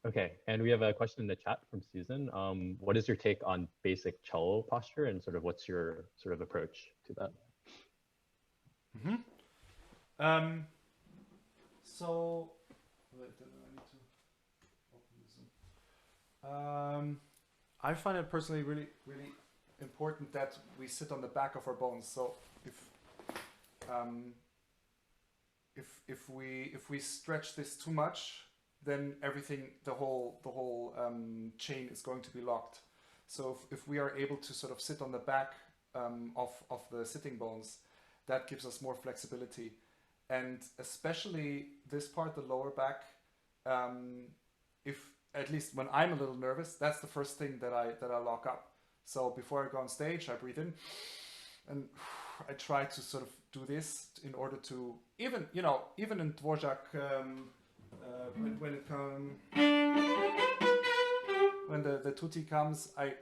Okay, and we have a question in the chat from Susan. What is your take on basic cello posture, and sort of what's your sort of approach to that? Mm-hmm. So, wait, I need to open this. I find it personally really, really important that we sit on the back of our bones. So if we stretch this too much, then everything, the whole chain is going to be locked. So if we are able to sort of sit on the back of the sitting bones, that gives us more flexibility. and especially this part, the lower back. If at least when I'm a little nervous, that's the first thing that I lock up. So before I go on stage, I breathe in, and I try to sort of do this in order to even in Dvorak when it comes when the tutti comes, I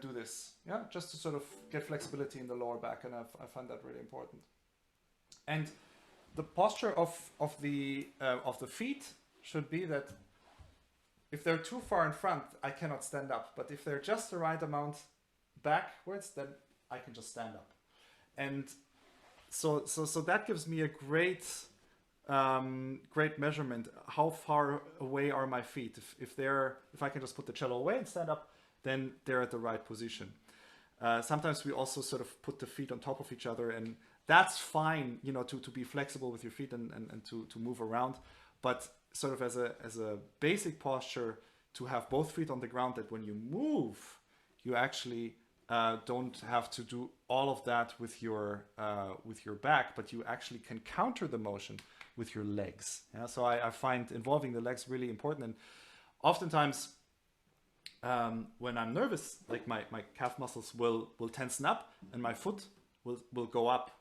do this, just to sort of get flexibility in the lower back, and I find that really important. And the posture of the feet should be that if they're too far in front, I cannot stand up. But if they're just the right amount backwards, then I can just stand up. And so that gives me a great measurement. How far away are my feet? If I can just put the cello away and stand up, then they're at the right position. Sometimes we also sort of put the feet on top of each other, and that's fine, to be flexible with your feet and to move around. But sort of as a basic posture, to have both feet on the ground, that when you move, you actually don't have to do all of that with your back, but you actually can counter the motion with your legs. Yeah? So I find involving the legs really important. And oftentimes, when I'm nervous, like my calf muscles will tensen up, and my foot will go up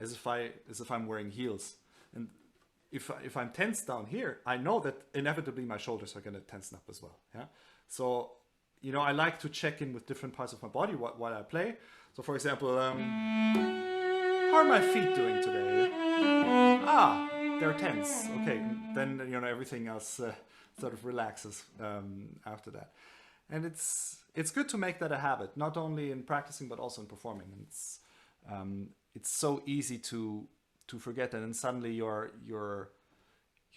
as if I'm wearing heels. And if I'm tense down here, I know that inevitably my shoulders are going to tensen up as well. Yeah. So I like to check in with different parts of my body while I play. So for example, how are my feet doing today? They're tense. Okay, then everything else sort of relaxes after that. And it's good to make that a habit, not only in practicing but also in performing. And it's so easy to forget, and then suddenly you're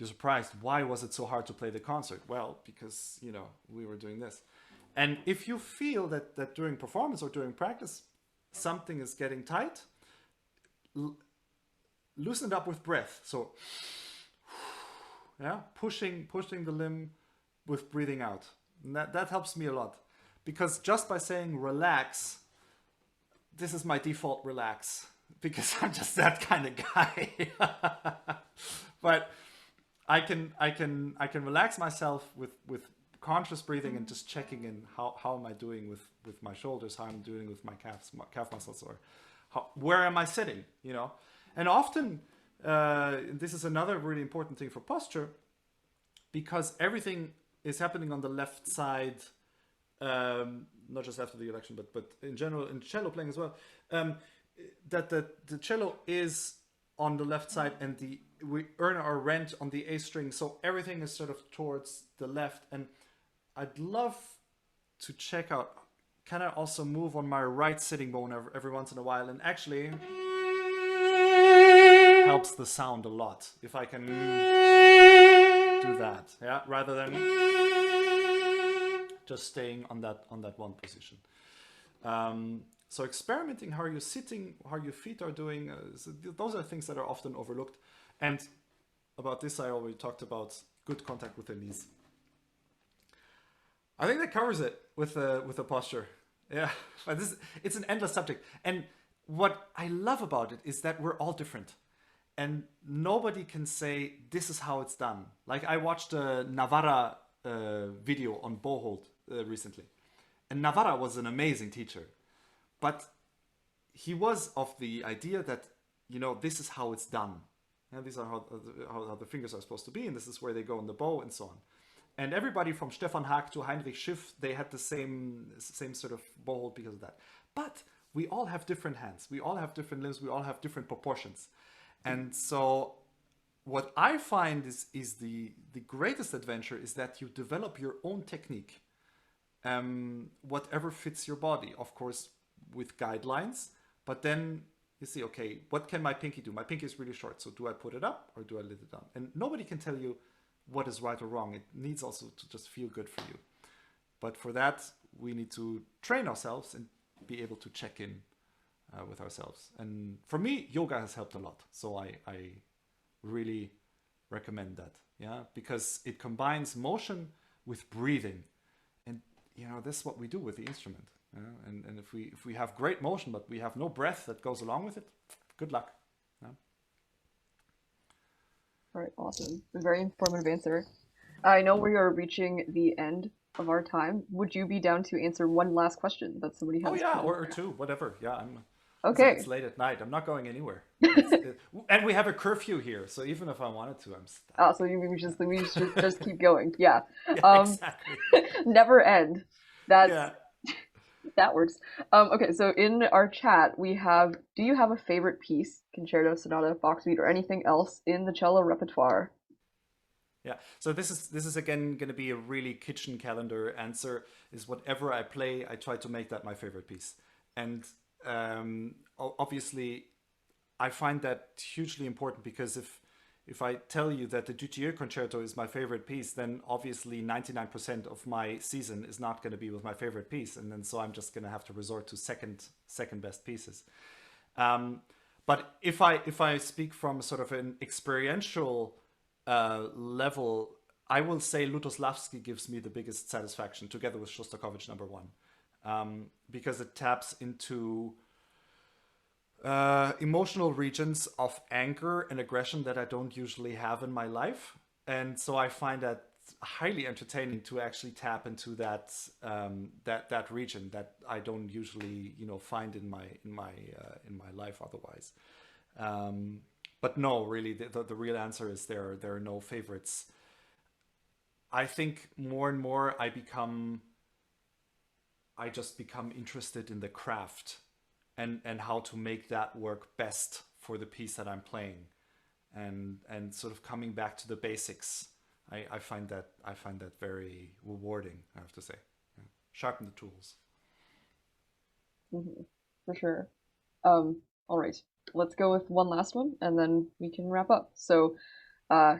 surprised. Why was it so hard to play the concert? Well, because we were doing this. And if you feel that during performance or during practice something is getting tight, loosen it up with breath. So pushing the limb with breathing out. And that helps me a lot, because just by saying relax, this is my default relax, because I'm just that kind of guy. But I can relax myself with conscious breathing and just checking in how am I doing with my shoulders, how I'm doing with my calf muscles, or where am I sitting, And often this is another really important thing for posture, because everything is happening on the left side, not just after the election, but in general in cello playing as well. That the cello is on the left side, and we earn our rent on the A string, so everything is sort of towards the left. And I'd love to check out, can I also move on my right sitting bone every once in a while? And actually helps the sound a lot if I can do that, rather than just staying on that one position. So experimenting how you're sitting, how your feet are doing, those are things that are often overlooked. And about this, I already talked about good contact with the knees. I think that covers it with the posture. Yeah, but it's an endless subject. And what I love about it is that we're all different. And nobody can say, this is how it's done. Like I watched a Navarra video on Boholt recently. And Navarra was an amazing teacher. But he was of the idea that, this is how it's done. And these are how the fingers are supposed to be, and this is where they go in the bow, and so on. And everybody from Stefan Haag to Heinrich Schiff, they had the same sort of Boholt because of that. But we all have different hands. We all have different limbs. We all have different proportions. And so what I find is the greatest adventure is that you develop your own technique, whatever fits your body, of course, with guidelines. But then you see, okay, what can my pinky do? My pinky is really short, so do I put it up or do I let it down? And nobody can tell you what is right or wrong. It needs also to just feel good for you. But for that, we need to train ourselves and be able to check in with ourselves. And for me, yoga has helped a lot. So I really recommend that, because it combines motion with breathing. And, that's what we do with the instrument. And if we have great motion, but we have no breath that goes along with it, good luck. All right, awesome. A very informative answer. I know we are reaching the end of our time. Would you be down to answer one last question that somebody has? Oh yeah, or two, whatever. Yeah, Okay. It's late at night. I'm not going anywhere. And we have a curfew here, so even if I wanted to, I'm stuck. Oh, so we should just keep going. Yeah. Yeah, exactly. Never end. That's Yeah. that works. Okay, so in our chat we have, do you have a favorite piece, concerto, sonata, Bach suite, or anything else in the cello repertoire? Yeah. So this is again going to be a really kitchen calendar answer. Is whatever I play, I try to make that my favorite piece. And obviously, I find that hugely important, because if I tell you that the Dutilleux concerto is my favorite piece, then obviously 99% of my season is not going to be with my favorite piece, and then so I'm just going to have to resort to second best pieces. But if I speak from sort of an experiential level, I will say Lutosławski gives me the biggest satisfaction, together with Shostakovich No. 1, because it taps into emotional regions of anger and aggression that I don't usually have in my life, and so I find that highly entertaining to actually tap into that that region that I don't usually find in my life otherwise. But no, really, the real answer is there are no favorites. I think more and more I just become interested in the craft and how to make that work best for the piece that I'm playing, and sort of coming back to the basics. I find that very rewarding, I have to say. Yeah. Sharpen the tools. Mm-hmm. For sure. All right, let's go with one last one, and then we can wrap up. So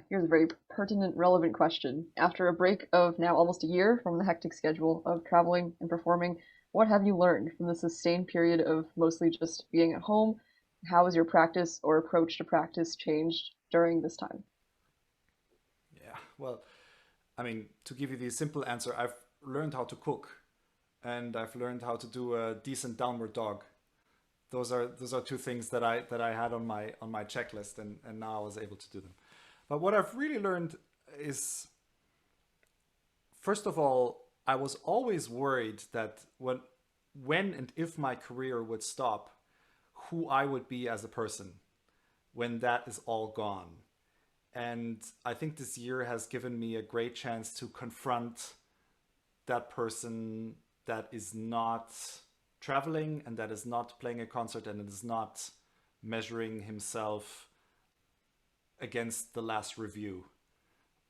here's a very pertinent, relevant question. After a break of now almost a year from the hectic schedule of traveling and performing, what have you learned from the sustained period of mostly just being at home? How has your practice or approach to practice changed during this time? Yeah, well, I mean, to give you the simple answer, I've learned how to cook, and I've learned how to do a decent downward dog. Those are two things that I had on my checklist, and now I was able to do them. But what I've really learned is, first of all, I was always worried that when and if my career would stop, who I would be as a person when that is all gone. And I think this year has given me a great chance to confront that person that is not traveling, and that is not playing a concert, and is not measuring himself against the last review,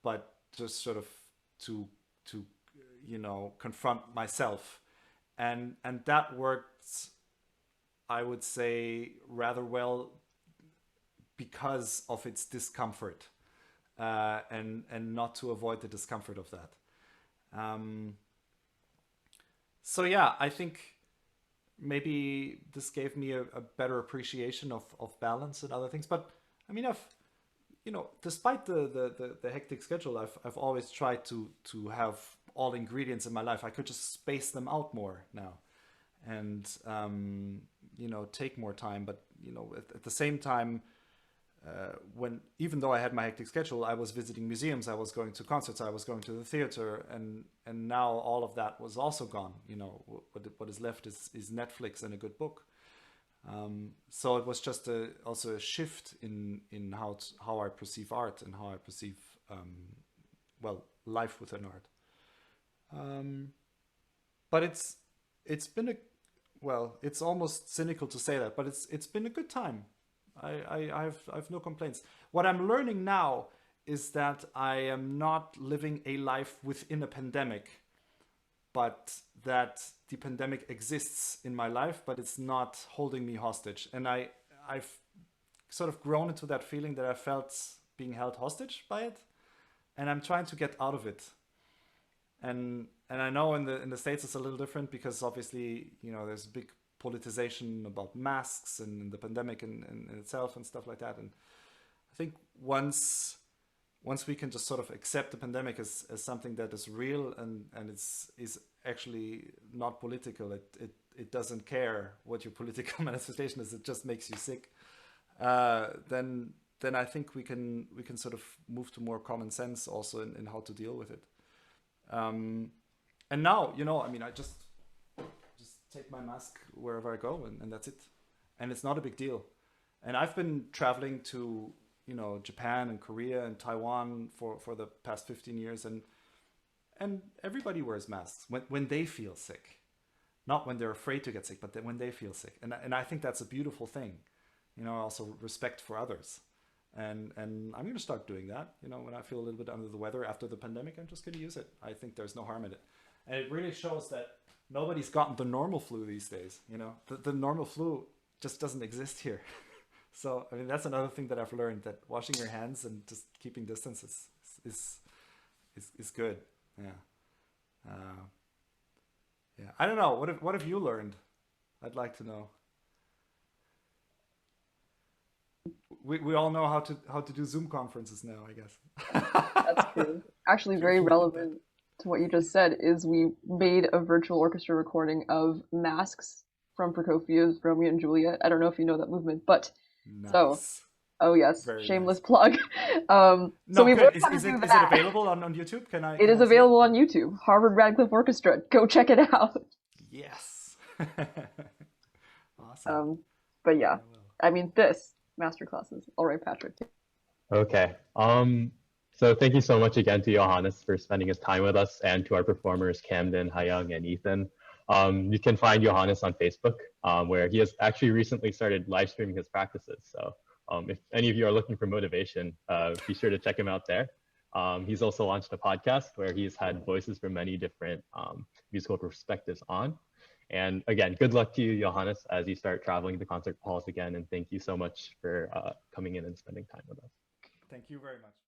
but just sort of to confront myself, and that worked, I would say, rather well because of its discomfort, and not to avoid the discomfort of that. So yeah, I think maybe this gave me a better appreciation of balance and other things. But I mean, despite the hectic schedule, I've always tried to have all ingredients in my life. I could just space them out more now, and take more time. But at the same time, even though I had my hectic schedule, I was visiting museums, I was going to concerts, I was going to the theater, and now all of that was also gone. What is left is Netflix and a good book. So it was just also a shift in how I perceive art, and how I perceive life within art. But it's been it's almost cynical to say that, but it's been a good time. I've no complaints. What I'm learning now is that I am not living a life within a pandemic, but that the pandemic exists in my life, but it's not holding me hostage. And I've sort of grown into that feeling that I felt being held hostage by it, and I'm trying to get out of it. And I know in the States it's a little different, because obviously there's a big politicization about masks and the pandemic in itself and stuff like that. And I think once we can just sort of accept the pandemic as something that is real and is actually not political, it doesn't care what your political manifestation is, it just makes you sick, then then I think we can sort of move to more common sense also in how to deal with it. And now, you know, I mean, I just take my mask wherever I go, and that's it. And it's not a big deal. And I've been traveling to, you know, Japan and Korea and Taiwan for the past 15 years, and everybody wears masks when they feel sick, not when they're afraid to get sick, but when they feel sick. And I think that's a beautiful thing, you know. Also respect for others, and I'm going to start doing that. You know, when I feel a little bit under the weather after the pandemic, I'm just going to use it. I think there's no harm in it, and it really shows that nobody's gotten the normal flu these days. You know, the normal flu just doesn't exist here. So, I mean, that's another thing that I've learned, that washing your hands and just keeping distance is good. Yeah. Yeah. I don't know. What have you learned? I'd like to know. We all know how to do Zoom conferences now, I guess. That's true. Actually, very relevant to what you just said is we made a virtual orchestra recording of Masks from Prokofiev's Romeo and Juliet. I don't know if you know that movement, but Nice. so, oh yes, Very shameless nice. plug. No, So we good. learned Is how to it do is it that. available on YouTube? Can I? It can is I see available on YouTube. Harvard-Radcliffe Orchestra. Go check it out. Yes. Awesome. But yeah, I will. I mean, this masterclasses. All right, Patrick. Okay. So thank you so much again to Johannes for spending his time with us, and to our performers, Camden, Hayoung, and Ethan. You can find Johannes on Facebook, where he has actually recently started live streaming his practices. So if any of you are looking for motivation, be sure to check him out there. He's also launched a podcast where he's had voices from many different musical perspectives on. And again, good luck to you, Johannes, as you start traveling to concert halls again. And thank you so much for coming in and spending time with us. Thank you very much.